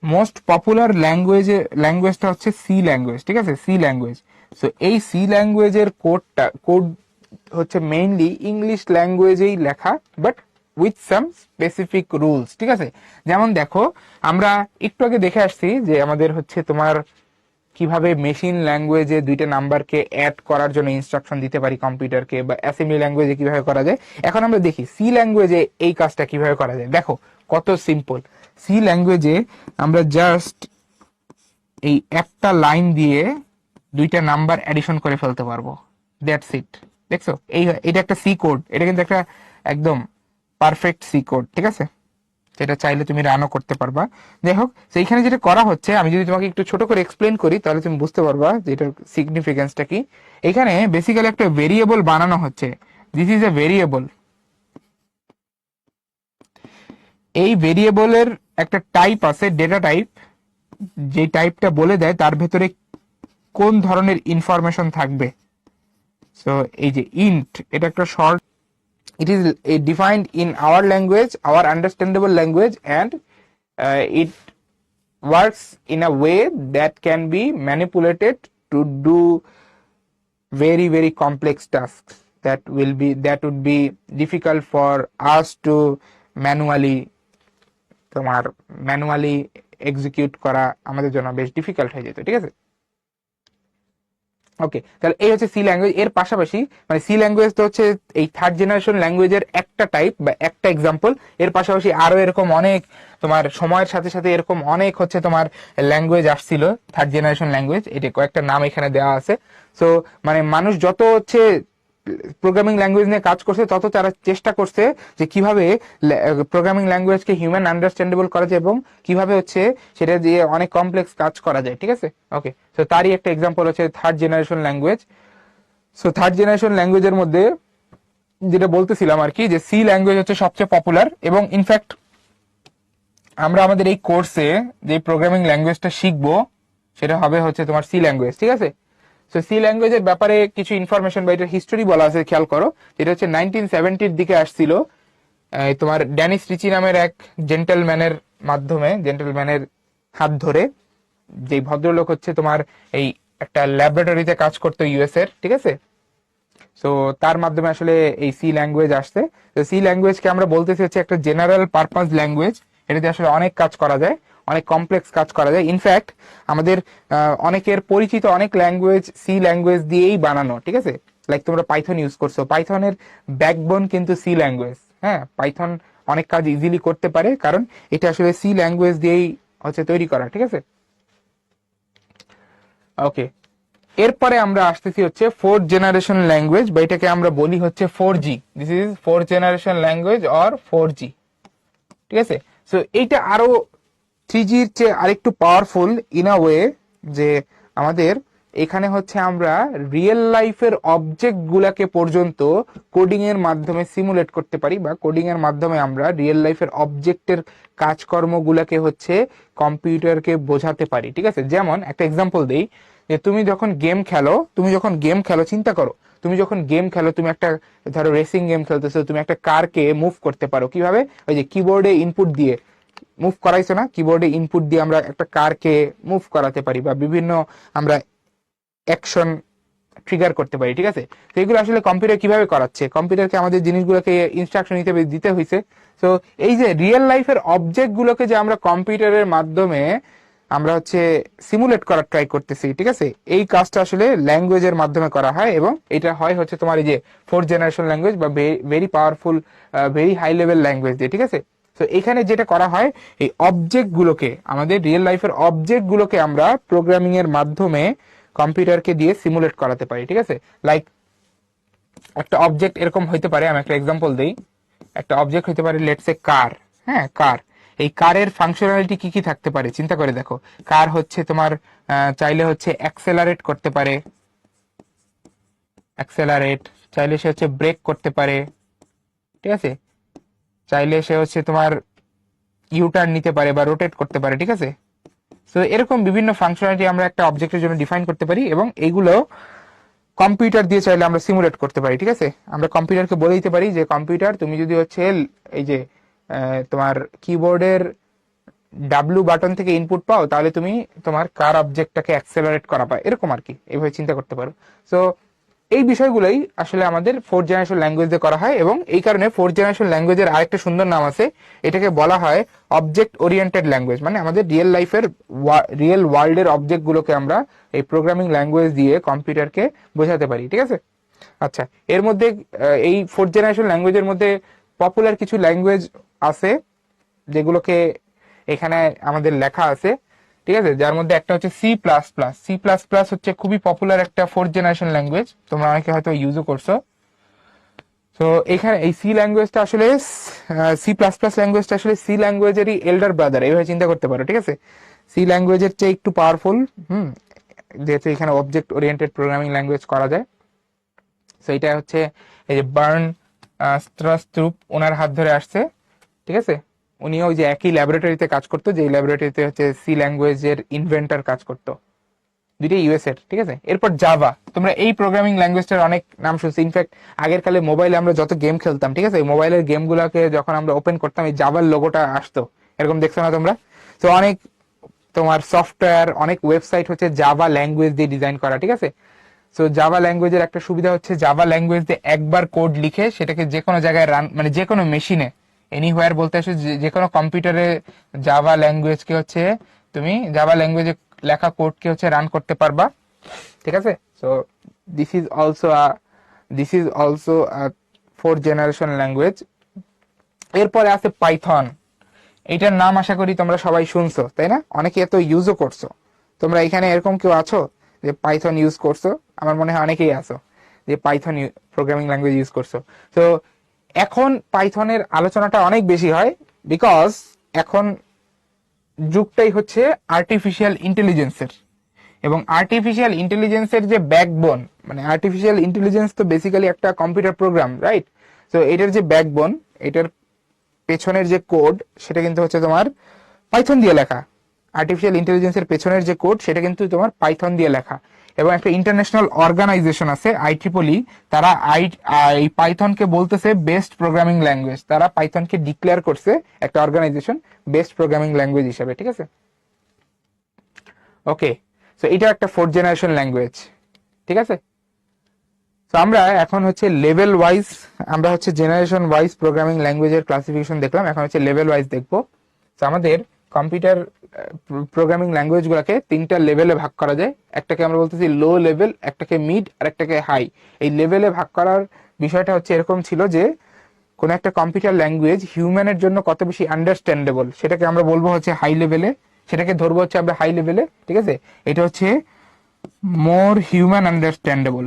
মোস্ট পপুলার ল্যাঙ্গুয়েজটা হচ্ছে সি ল্যাঙ্গুয়েজ, ঠিক আছে? C language. সো এই সি ল্যাঙ্গুয়েজের কোড হচ্ছে মেইনলি ইংলিশ ল্যাঙ্গুয়েজেই লেখা, but with some specific rules, ঠিক আছে? যেমন দেখো, আমরা একটু আগে দেখে আসছি যে আমাদের হচ্ছে তোমার কিভাবে মেশিন ল্যাঙ্গুয়েজে দুইটা নাম্বারকে অ্যাড করার জন্য ইনস্ট্রাকশন দিতে পারি কম্পিউটারকে, বা অ্যাসেম্বলি ল্যাঙ্গুয়েজে কিভাবে করা যায়। এখন আমরা দেখি সি ল্যাঙ্গুয়েজে এই কাজটা কিভাবে করা যায়। দেখো কত সিম্পল। সি ল্যাঙ্গুয়েজে আমরা জাস্ট এই একটা লাইন দিয়ে দুইটা নাম্বার অ্যাডিশন করে ফেলতে পারবো, দ্যাটস ইট। দেখছো, এটা একটা সি কোড, এটা কিন্তু একটা একদম পারফেক্ট সি কোড, ঠিক আছে? যেটা চাইলে তুমি রানও করতে পারবা। যাই হোক, সেইখানে যেটা করা হচ্ছে, আমি যদি তোমাকে একটু ছোট করে এক্সপ্লেন করি তাহলে তুমি বুঝতে পারবা যে এটার সিগনিফিকেন্সটা কি। এখানে বেসিক্যালি একটা ভেরিয়েবল বানানো হচ্ছে। This is a variable. এই ভেরিয়েবলের একটা টাইপ আছে, ডেটা টাইপ, যে টাইপটা বলে দেয় তার ভেতরে কোন ধরনের ইনফরমেশন থাকবে। সো এই যে ইন্ট, এটা একটা short, it is defined in our language, our understandable language, and it works in a way that can be manipulated to do very very complex tasks that would be difficult for us to manually তোমার manually execute করা আমাদের জন্য বেশ difficult হয়ে যেত, ঠিক আছে? ওকে, তাহলে এই হচ্ছে সি ল্যাঙ্গুয়েজ। এর পাশাপাশি মানে সি ল্যাঙ্গুয়েজ তো হচ্ছে এই থার্ড জেনারেশন ল্যাঙ্গুয়েজের একটা টাইপ বা একটা এক্সাম্পল। এর পাশাপাশি আরো এরকম অনেক তোমার সময়ের সাথে সাথে এরকম অনেক হচ্ছে তোমার ল্যাঙ্গুয়েজ আসছিল, থার্ড জেনারেশন ল্যাঙ্গুয়েজ। এটা কয়েকটা নাম এখানে দেওয়া আছে। সো মানে মানুষ যত হচ্ছে প্রোগ্রামিং ল্যাঙ্গুয়েজ নিয়ে কাজ করছে, তত তারা চেষ্টা করছে যে কিভাবে প্রোগ্রামিং ল্যাঙ্গুয়েজকে হিউম্যান আন্ডারস্ট্যান্ডেবল করা যায় এবং কিভাবে হচ্ছে সেটা দিয়ে অনেক কমপ্লেক্স কাজ করা যায়, ঠিক আছে? ওকে, সো তারই একটা এক্সাম্পল হচ্ছে third generation language. So third generation ল্যাঙ্গুয়েজের মধ্যে যেটা বলতেছিলাম আর কি, যে সি ল্যাঙ্গুয়েজ হচ্ছে সবচেয়ে পপুলার, এবং ইনফ্যাক্ট আমরা আমাদের এই কোর্সে যে প্রোগ্রামিং ল্যাঙ্গুয়েজটা শিখবো সেটা হবে হচ্ছে তোমার সি ল্যাঙ্গুয়েজ, ঠিক আছে। তো সি ল্যাঙ্গুয়েজের ব্যাপারে কিছু ইনফরমেশন বা এটার হিস্টোরি বলা আছে, খেয়াল করো। যেটা হচ্ছে 1970-র দিকে আসছিল তোমার ড্যানিস রিচি নামের এক জেন্টেলম্যানের হাত ধরে। যে ভদ্রলোক হচ্ছে তোমার এই একটা ল্যাবরেটরিতে কাজ করতো ইউএস এর, ঠিক আছে। তো তার মাধ্যমে আসলে এই সি ল্যাঙ্গুয়েজ আসছে। তো সি ল্যাঙ্গুয়েজকে আমরা বলতেছি হচ্ছে একটা জেনারেল পারপাস ল্যাঙ্গুয়েজ। এটাতে আসলে অনেক কাজ করা যায়, অনেক কমপ্লেক্স কাজ করা যায়। ইনফ্যাক্ট আমাদের অনেকের পরিচিত অনেক ল্যাঙ্গুয়েজ সি ল্যাঙ্গুয়েজ দিয়েই বানানো, ঠিক আছে। লাইক তোমরা পাইথন ইউজ করছো, পাইথনের ব্যাকবোন কিন্তু সি ল্যাঙ্গুয়েজ। হ্যাঁ, পাইথন অনেক কাজ ইজিলি করতে পারে কারণ এটা আসলে সি ল্যাঙ্গুয়েজ দিয়েই হচ্ছে তৈরি করা, ঠিক আছে। ওকে, এরপরে আমরা আসতেছি হচ্ছে ফোর্থ জেনারেশন ল্যাঙ্গুয়েজ, বা এটাকে আমরা বলি হচ্ছে 4G। This is fourth generation language or 4G, ঠিক আছে। সো এইটা আরো 3Gর চেয়ে আরেকটু পাওয়ারফুল ইন আ ওয়ে, যে আমাদের এখানে হচ্ছে আমরা রিয়েল লাইফের অবজেক্ট গুলাকে পর্যন্ত কোডিং এর মাধ্যমে সিমুলেট করতে পারি, বা কোডিং এর মাধ্যমে আমরা রিয়েল লাইফের অবজেক্টের কাজকর্ম গুলাকে হচ্ছে কম্পিউটারকে বোঝাতে পারি, ঠিক আছে। যেমন একটা এক্সাম্পল দেই, যে তুমি যখন গেম খেলো চিন্তা করো, তুমি যখন গেম খেলো, তুমি একটা ধরো রেসিং গেম খেলতেছো, তুমি একটা কারকে মুভ করতে পারো কিভাবে? ওই যে কিবোর্ডে ইনপুট দিয়ে মুভ করাইছো না, কিবোর্ডে ইনপুট দিয়ে আমরা একটা কারকে মুভ করাতে পারি, বা বিভিন্ন আমরা অ্যাকশন ট্রিগার করতে পারি, ঠিক আছে। তো এগুলো আসলে কম্পিউটার কিভাবে করাচ্ছে? কম্পিউটারকে আমাদের জিনিসগুলোকে ইনস্ট্রাকশন হিসেবে দিতে হয়েছে। তো এই যে রিয়েল লাইফের অবজেক্ট গুলোকে যে আমরা কম্পিউটারের মাধ্যমে আমরা হচ্ছে সিমুলেট করার ট্রাই করতেছি, ঠিক আছে, এই কাজটা আসলে ল্যাঙ্গুয়েজের মাধ্যমে করা হয়, এবং এটা হয় হচ্ছে তোমার এই যে ফোর্থ জেনারেশন ল্যাঙ্গুয়েজ বা very powerful, very high level language দিয়ে, ঠিক আছে। তো এখানে যেটা করা হয়, এই অবজেক্ট গুলোকে, আমাদের রিয়েল লাইফের অবজেক্ট গুলোকে আমরা প্রোগ্রামিং এর মাধ্যমে কম্পিউটারকে দিয়ে সিমুলেট করাতে পারি, ঠিক আছে। লাইক একটা অবজেক্ট এরকম হইতে পারে, আমি একটা এক্সাম্পল দিই। একটা অবজেক্ট হইতে পারে লেটস এ কার। হ্যাঁ, কার। এই কারের ফাংশনালিটি কি কি থাকতে পারে চিন্তা করে দেখো। কার হচ্ছে তোমার চাইলে হচ্ছে অ্যাক্সেলারেট করতে পারে, চাইলে সে হচ্ছে ব্রেক করতে পারে, ঠিক আছে। চাইলে সে হচ্ছে তোমার ইউটার্ন নিতে পারে বা রোটেট করতে পারে, ঠিক আছে। তো এরকম বিভিন্ন ফাংশনালিটি আমরা একটা অবজেক্টের জন্য ডিফাইন করতে পারি, এবং এইগুলো কম্পিউটার দিয়ে চাইলে আমরা সিমুলেট করতে পারি, ঠিক আছে। আমরা কম্পিউটারকে বলে দিতে পারি যে কম্পিউটার, তুমি যদি হচ্ছে এই যে তোমার কিবোর্ডের ডাব্লু বাটন থেকে ইনপুট পাও, তাহলে তুমি তোমার কার অবজেক্টটাকে অ্যাক্সেলারেট করা পায়, এরকম আর কি, এইভাবে চিন্তা করতে পারো। সো এই বিষয়গুলোই আসলে আমাদের ফোর্থ জেনারেশন ল্যাঙ্গুয়েজ দিয়ে করা হয়, এবং এই কারণে ফোর্থ জেনারেশন ল্যাঙ্গুয়েজের আরেকটা সুন্দর নাম আছে। এটাকে বলা হয় অবজেক্ট ওরিয়েন্টেড ল্যাঙ্গুয়েজ। মানে আমাদের রিয়েল লাইফের, রিয়েল ওয়ার্ল্ডের অবজেক্ট গুলোকে আমরা এই প্রোগ্রামিং ল্যাঙ্গুয়েজ দিয়ে কম্পিউটারকে বোঝাতে পারি, ঠিক আছে। আচ্ছা, এর মধ্যে এই ফোর্থ জেনারেশন ল্যাঙ্গুয়েজের মধ্যে পপুলার কিছু ল্যাঙ্গুয়েজ আছে যেগুলোকে এখানে আমাদের লেখা আছে, ঠিক আছে। যার মধ্যে একটা হচ্ছে C plus plus. C plus plus হচ্ছে খুবই পপুলার একটা ফোর্থ জেনারেশন ল্যাঙ্গুয়েজ, তোমরা অনেকে হয়তো ইউজও করছো। তো এখানে এই সি ল্যাঙ্গুয়েজটা আসলে, সি প্লাস প্লাস ল্যাঙ্গুয়েজটা আসলে সি ল্যাঙ্গুয়েজেরই এল্ডার ব্রাদার, এইভাবে চিন্তা করতে পারো, ঠিক আছে। সি ল্যাঙ্গুয়েজের চেয়ে একটু পাওয়ারফুল, যেহেতু এখানে অবজেক্ট ওরিয়েন্টেড প্রোগ্রামিং ল্যাঙ্গুয়েজ করা যায়। তো এটা হচ্ছে এই যে বার্ন স্ট্রাস্ট্রুপ, ওনার হাত ধরে আসছে, ঠিক আছে। উনিও ওই যে একই ল্যাবরেটরিতে কাজ করতো, যে ল্যাবরেটরিতে হচ্ছে সি ল্যাঙ্গুয়েজের ইনভেন্টর কাজ করতো, দুইটাই ইউএস এর, ঠিক আছে। এরপর জাভা, তোমরা এই প্রোগ্রামিং ল্যাঙ্গুয়েজটার অনেক নাম শুনছো। ইনফ্যাক্ট আগের কালে মোবাইলে আমরা যত গেম খেলতাম, ঠিক আছে, মোবাইলের গেম গুলাকে যখন আমরা ওপেন করতাম, এই জাভার লোগোটা আসতো, এরকম দেখছো না তোমরা? তো অনেক তোমার সফটওয়্যার, অনেক ওয়েবসাইট হচ্ছে জাভা ল্যাঙ্গুয়েজ দিয়ে ডিজাইন করা, ঠিক আছে। সো জাভা ল্যাঙ্গুয়েজের একটা সুবিধা হচ্ছে, জাভা ল্যাঙ্গুয়েজ দিয়ে একবার কোড লিখে সেটাকে যে কোনো জায়গায় রান, মানে যে কোনো মেশিনে, এনিহোয়ার বলতে আসে, যে কোনো কম্পিউটারে জাভা ল্যাঙ্গুয়েজকে হচ্ছে তুমি জাভা ল্যাঙ্গুয়েজে লেখা কোডকে হচ্ছে রান করতে পারবা, ঠিক আছে। So this is also a fourth generation language. এরপরে আছে পাইথন। এইটার নাম আশা করি তোমরা সবাই শুনছো, তাই না? অনেকে এত ইউজও করছো। তোমরা এখানে এরকম কেউ আছো যে পাইথন ইউজ করছো? আমার মনে হয় অনেকেই আছো যে পাইথন প্রোগ্রামিং ল্যাঙ্গুয়েজ ইউজ করছো। তো এখন পাইথনের আলোচনাটা অনেক বেশি হয়, বিকজ এখন যুগটাই হচ্ছে আর্টিফিশিয়াল ইন্টেলিজেন্সের, এবং আর্টিফিশিয়াল ইন্টেলিজেন্সের যে ব্যাকবোন, মানে আর্টিফিশিয়াল ইন্টেলিজেন্স তো বেসিক্যালি একটা কম্পিউটার প্রোগ্রাম, রাইট? তো এটার যে ব্যাকবোন, এটার পেছনের যে কোড, সেটা কিন্তু হচ্ছে তোমার পাইথন দিয়ে লেখা। আর্টিফিশিয়াল ইন্টেলিজেন্সের পেছনের যে কোড সেটা কিন্তু তোমার পাইথন দিয়ে লেখা, এবং একটা ইন্টারন্যাশনাল অর্গানাইজেশন আছে আইট্রিপলি, তারা এই পাইথনকে বলতেছে বেস্ট প্রোগ্রামিং ল্যাঙ্গুয়েজ। তারা পাইথনকে ডিক্লেয়ার করছে একটা অর্গানাইজেশন বেস্ট প্রোগ্রামিং ল্যাঙ্গুয়েজ হিসাবে, ঠিক আছে। ওকে, সো এটা একটা ফোর্থ জেনারেশন ল্যাঙ্গুয়েজ, ঠিক আছে। তো আমরা এখন হচ্ছে লেভেল ওয়াইজ, আমরা হচ্ছে জেনারেশন ওয়াইজ প্রোগ্রামিং ল্যাঙ্গুয়েজের ক্লাসিফিকেশন দেখলাম, এখন হচ্ছে লেভেল ওয়াইজ দেখবো। তো আমাদের কম্পিউটার প্রোগ্রামিং ল্যাঙ্গুয়েজ গুলাকে তিনটা লেভেলে ভাগ করা যায়। একটাকে আমরা বলতেছি লো লেভেল, একটাকে মিড, আর একটাকে হাই। এই লেভেলে ভাগ করার বিষয়টা হচ্ছে এরকম ছিল যে কোন একটা কম্পিউটার ল্যাঙ্গুয়েজ হিউম্যানের জন্য কত বেশি আন্ডারস্ট্যান্ডেবল সেটাকে আমরা বলবো হচ্ছে হাই লেভেলে, সেটাকে ধরবো হচ্ছে আমরা হাই লেভেলে, ঠিক আছে। এটা হচ্ছে মোর হিউম্যান আন্ডারস্ট্যান্ডেবল।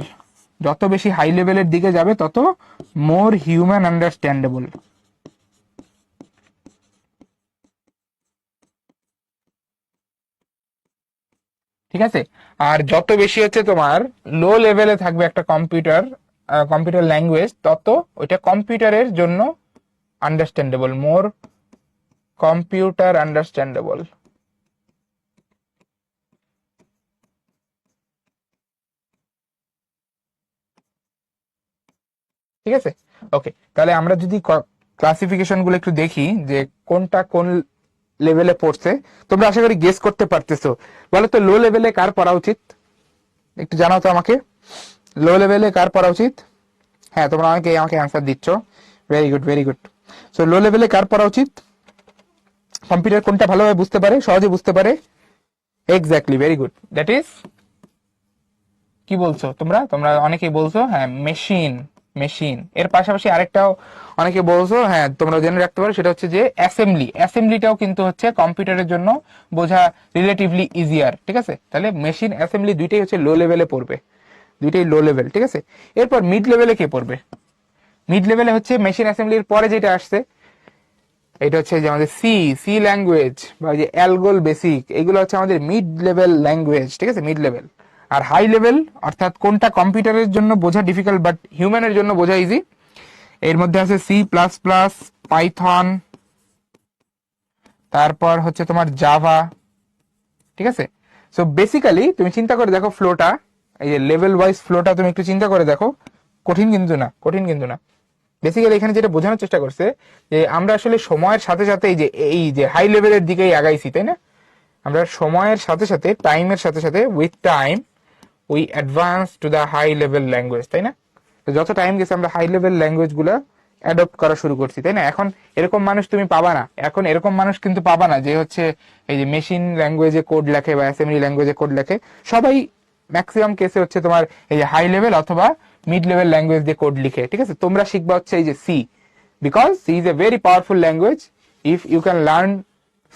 যত বেশি হাই লেভেলের দিকে যাবে তত মোর হিউম্যান আন্ডারস্ট্যান্ডেবল, ঠিক আছে। আর যত বেশি হচ্ছে তোমার লো লেভেলে থাকবে একটা কম্পিউটার ল্যাঙ্গুয়েজ, তত ওইটা কম্পিউটারের জন্য আন্ডারস্ট্যান্ডেবল, মোর কম্পিউটার আন্ডারস্ট্যান্ডেবল, ঠিক আছে। ওকে, তাহলে আমরা যদি ক্লাসিফিকেশন গুলো একটু দেখি যে কোনটা কোন লেভেলে পড়ছে, তোমরা আশা করি গেস করতে পারতেছো। বলো তো লো লেভেলে কার পড়া উচিত, একটু জানাও তো আমাকে, লো লেভেলে কার পড়া উচিত। হ্যাঁ, তোমরা অনেকে আমাকে অ্যান্সার দিচ্ছ, very good very good. So লো লেভেলে কার পড়া উচিত, কম্পিউটার কোনটা ভালোভাবে বুঝতে পারে, সহজে বুঝতে পারে। Exactly, very good, that is, কি বলছো তোমরা, তোমরা অনেকেই বলছো হ্যাঁ মেশিন, মেশিন। এর পাশাপাশি আরেকটাও অনেকে বলছো, হ্যাঁ তোমরা জেনে রাখতে পারো, সেটা হচ্ছে যে অ্যাসেম্বলি। অ্যাসেম্বলিটাও কিন্তু হচ্ছে কম্পিউটারের জন্য বোঝা রিলেটিভলি ইজিয়ার, ঠিক আছে। তাহলে মেশিন অ্যাসেম্বলি দুইটাই হচ্ছে লো লেভেলে পড়বে, দুইটাই লো লেভেল, ঠিক আছে। এরপর মিড লেভেলে কে পড়বে, মিড লেভেলে হচ্ছে মেশিন অ্যাসেম্বলির পরে যেটা আসছে, এটা হচ্ছে যে আমাদের সি, সি ল্যাঙ্গুয়েজ বা যে অ্যালগোল বেসিক, এগুলো হচ্ছে আমাদের মিড লেভেল ল্যাঙ্গুয়েজ, ঠিক আছে, মিড লেভেল। আর হাই লেভেল অর্থাৎ কোনটা কম্পিউটারের জন্য বোঝা ডিফিকাল্ট বাট হিউম্যানের জন্য বোঝা ইজি, এর মধ্যে আছে সি প্লাস প্লাস, পাইথন, তারপর হচ্ছে তোমার জাভা, ঠিক আছে। সো বেসিক্যালি তুমি চিন্তা করে দেখো ফ্লোটা, এই যে লেভেল ওয়াইজ ফ্লোটা তুমি একটু চিন্তা করে দেখো, কঠিন কিন্তু না, কঠিন কিন্তু না। বেসিক্যালি এখানে যেটা বোঝানোর চেষ্টা করছে যে আমরা আসলে সময়ের সাথে সাথে এই যে হাই লেভেলের দিকেই আগাইছি, তাই না। আমরা সময়ের সাথে সাথে, টাইমের সাথে সাথে, with time we advance to the high level language, তাই না। তো যত টাইম গেছে আমরা হাই লেভেল ল্যাঙ্গুয়েজ গুলো অ্যাডপ্ট করা শুরু করছি, তাই না। এখন এরকম মানুষ তুমি পাবা না, এখন এরকম মানুষ কিন্তু পাবা না যে হচ্ছে এই যে মেশিন ল্যাঙ্গুয়েজে কোড লেখে বা অ্যাসেম্বলি ল্যাঙ্গুয়েজে কোড লেখে। সবাই ম্যাক্সিমাম কেসে হচ্ছে তোমার এই যে হাই লেভেল অথবা মিড লেভেল ল্যাঙ্গুয়েজ দিয়ে কোড লিখে, ঠিক আছে। তোমরা শিখবা হচ্ছে এই যে C, because C is a very powerful language. If you can learn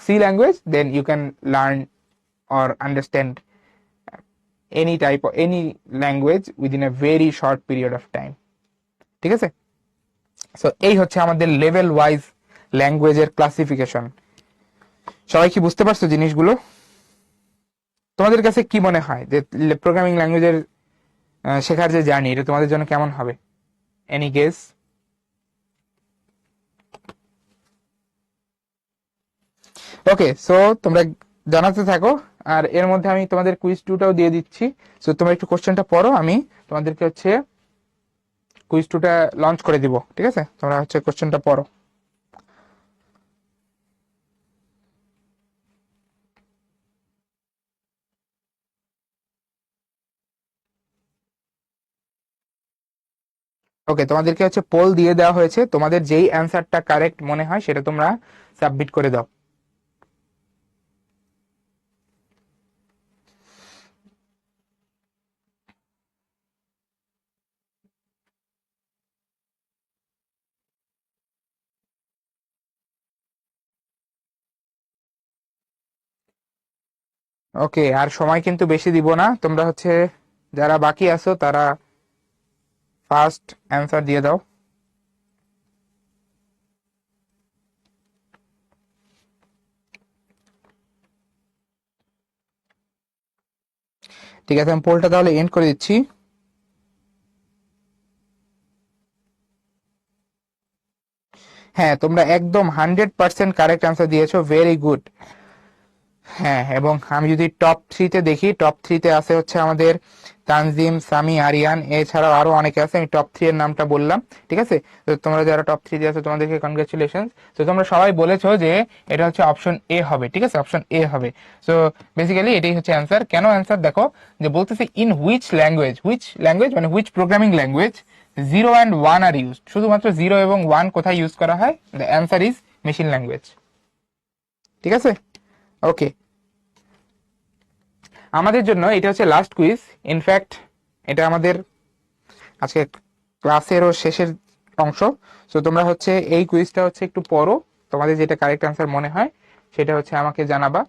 C language then you can learn or understand any type of any language within a very short period of time, ঠিক আছে। So এই হচ্ছে আমাদের level wise ল্যাঙ্গুয়েজের classification. সবাই কি বুঝতে পারছো জিনিসগুলো? তোমাদের কাছে কি মনে হয় যে প্রোগ্রামিং ল্যাঙ্গুয়েজের শেখার যে জার্নি, এটা তোমাদের জন্য কেমন হবে? Any guess? ওকে, সো তোমরা জানাতে থাকো, আর এর মধ্যে আমি তোমাদের কুইজ 2টাও দিয়ে দিচ্ছি। সো তোমরা একটু কোশ্চেনটা পড়ো, আমি তোমাদেরকে হচ্ছে কুইজ 2টা লঞ্চ করে দিব, ঠিক আছে। তোমরা হচ্ছে কোশ্চেনটা পড়ো। ওকে, তোমাদেরকে হচ্ছে পোল দিয়ে দেওয়া হয়েছে, তোমাদের যেই অ্যান্সারটা কারেক্ট মনে হয় সেটা তোমরা সাবমিট করে দাও। ওকে, আর সময় কিন্তু বেশি দিব না, তোমরা হচ্ছে যারা বাকি আছো তারা ফার্স্ট অ্যান্সার দিয়ে দাও। ঠিক আছে, আমি পোলটা তাহলে এন্ড করে দিচ্ছি। হ্যাঁ, তোমরা একদম 100% কারেক্ট অ্যান্সার দিয়েছো, ভেরি গুড। হ্যাঁ, এবং আমি যদি টপ থ্রিতে দেখি, টপ থ্রিতে আছে হচ্ছে আমাদের তানজিম, সামি, আরিয়ান, এছাড়াও আরো অনেকে আছে। আমি টপ থ্রি এর নামটা বললাম, ঠিক আছে? তো তোমরা যারা টপ থ্রিতে আছো তোমাদেরকে কনগ্রাচুলেশন। তো তোমরা সবাই বলেছো যে এটা হচ্ছে অপশন এ হবে, ঠিক আছে? অপশন এ হবে। সো বেসিক্যালি এটাই হচ্ছে অ্যান্সার। কেন অ্যান্সার দেখো, যে বলতেছে ইন হুইচ ল্যাঙ্গুয়েজ মানে which programming language 0 and 1 are used. শুধুমাত্র 0 এবং 1 কোথায় ইউজ করা হয়? The answer is machine language, ঠিক আছে? ওকে, আমাদের জন্য এটা হচ্ছে লাস্ট কুইজ। ইনফ্যাক্ট এটা আমাদের আজকে ক্লাসেরও শেষের অংশ। তো তোমরা হচ্ছে এই কুইজটা হচ্ছে একটু পড়ো, তোমাদের যেটা কারেক্ট আনসার মনে হয় সেটা হচ্ছে আমাকে জানাবা।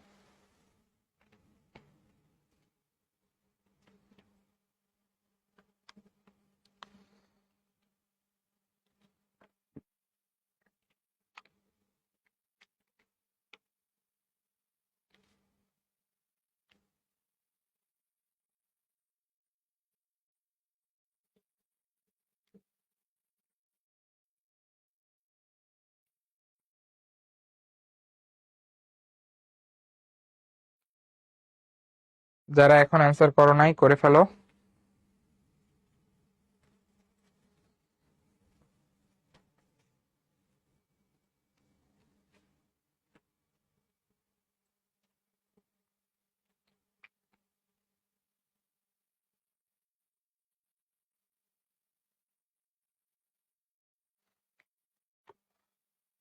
যারা এখন অ্যান্সার করো নাই করে ফেলো।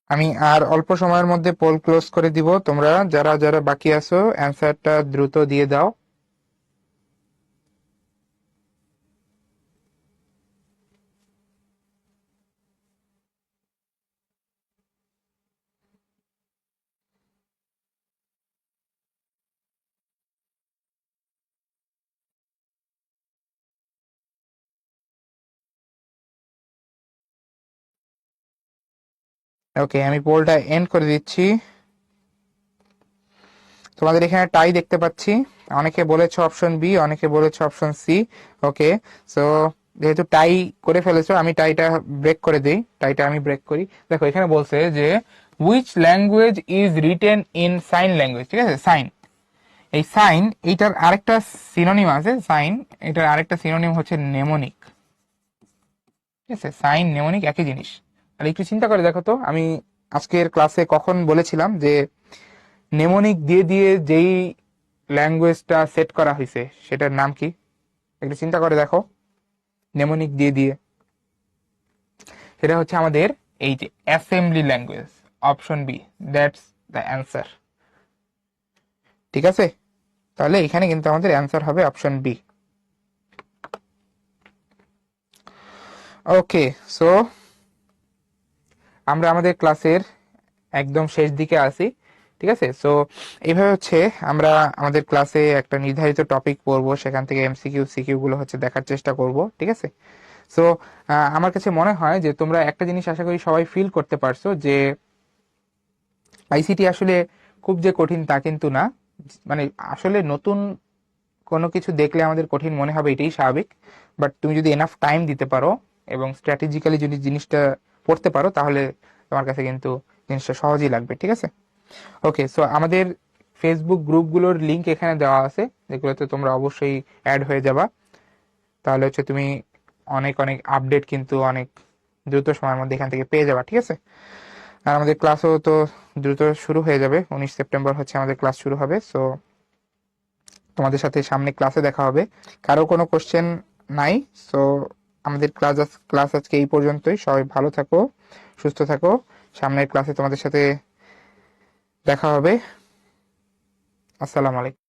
আমি আর অল্প সময়ের মধ্যে পোল ক্লোজ করে দিব, তোমরা যারা যারা বাকি আছো অ্যান্সারটা দ্রুত দিয়ে দাও। ওকে, আমি পোলটা এন্ড করে দিচ্ছি। তোমাদের এখানে টাই দেখতে পাচ্ছি। অনেকে বলেছো অপশন বি, অনেকে বলেছো অপশন সি। ওকে, সো যেহেতু টাই করে ফেলেছো আমি টাইটা ব্রেক করে দিই, টাইটা আমি ব্রেক করি। দেখো এখানে বলছে যে which language is written in sign language, ঠিক আছে? সাইন, এই সাইন এইটার আরেকটা সিনোনিম আছে। সাইন এটার আরেকটা সিনোনিম হচ্ছে নেমোনিক, ঠিক আছে? সাইন নেমোনিক একই জিনিস। তাহলে একটু চিন্তা করে দেখো তো, আমি আজকের ক্লাসে কখন বলেছিলাম যে নেমোনিক দিয়ে দিয়ে যেই ল্যাঙ্গুয়েজটা সেট করা হয়েছে সেটার নাম কি? একটু চিন্তা করে দেখো। নেমোনিক দিয়ে দিয়ে সেটা হচ্ছে আমাদের এই যে assembly language. Option B, that's the answer, ঠিক আছে? তাহলে এখানে কিন্তু আমাদের অ্যান্সার হবে অপশন বি। ওকে, সো আমরা আমাদের ক্লাসের একদম শেষ দিকে আসি, ঠিক আছে? সো এইভাবে হচ্ছে আমরা আমাদের ক্লাসে একটা নির্ধারিত টপিক পড়বো, সেখান থেকে এমসিকিউ সিকিউ গুলো হচ্ছে দেখার চেষ্টা করব, ঠিক আছে? সো আমার কাছে মনে হয় যে তোমরা একটা জিনিস আশা করি সবাই ফিল করতে পারছো যে আইসিটি আসলে খুব যে কঠিন তা কিন্তু না। মানে আসলে নতুন কোনো কিছু দেখলে আমাদের কঠিন মনে হবে, এটাই স্বাভাবিক। বাট তুমি যদি এনাফ টাইম দিতে পারো এবং স্ট্র্যাটেজিক্যালি যদি জিনিসটা পড়তে পারো তাহলে তোমার কাছে কিন্তু জিনিসটা সহজই লাগবে, ঠিক আছে? ওকে, সো আমাদের ফেসবুক গ্রুপগুলোর লিংক এখানে দেওয়া আছে, যেগুলোতে তোমরা অবশ্যই অ্যাড হয়ে যাবা। তাহলে হচ্ছে তুমি অনেক অনেক আপডেট কিন্তু অনেক দ্রুত সময়ের মধ্যে এখান থেকে পেয়ে যাবা, ঠিক আছে? আর আমাদের ক্লাসও তো দ্রুত শুরু হয়ে যাবে, 19 সেপ্টেম্বর হচ্ছে আমাদের ক্লাস শুরু হবে। সো তোমাদের সাথে সামনে ক্লাসে দেখা হবে। কারো কোনো কোশ্চেন নাই? সো আমাদের ক্লাস আজকে এই পর্যন্তই। সবাই ভালো থাকো, সুস্থ থাকো। সামনের ক্লাসে তোমাদের সাথে দেখা হবে। আসসালামু আলাইকুম।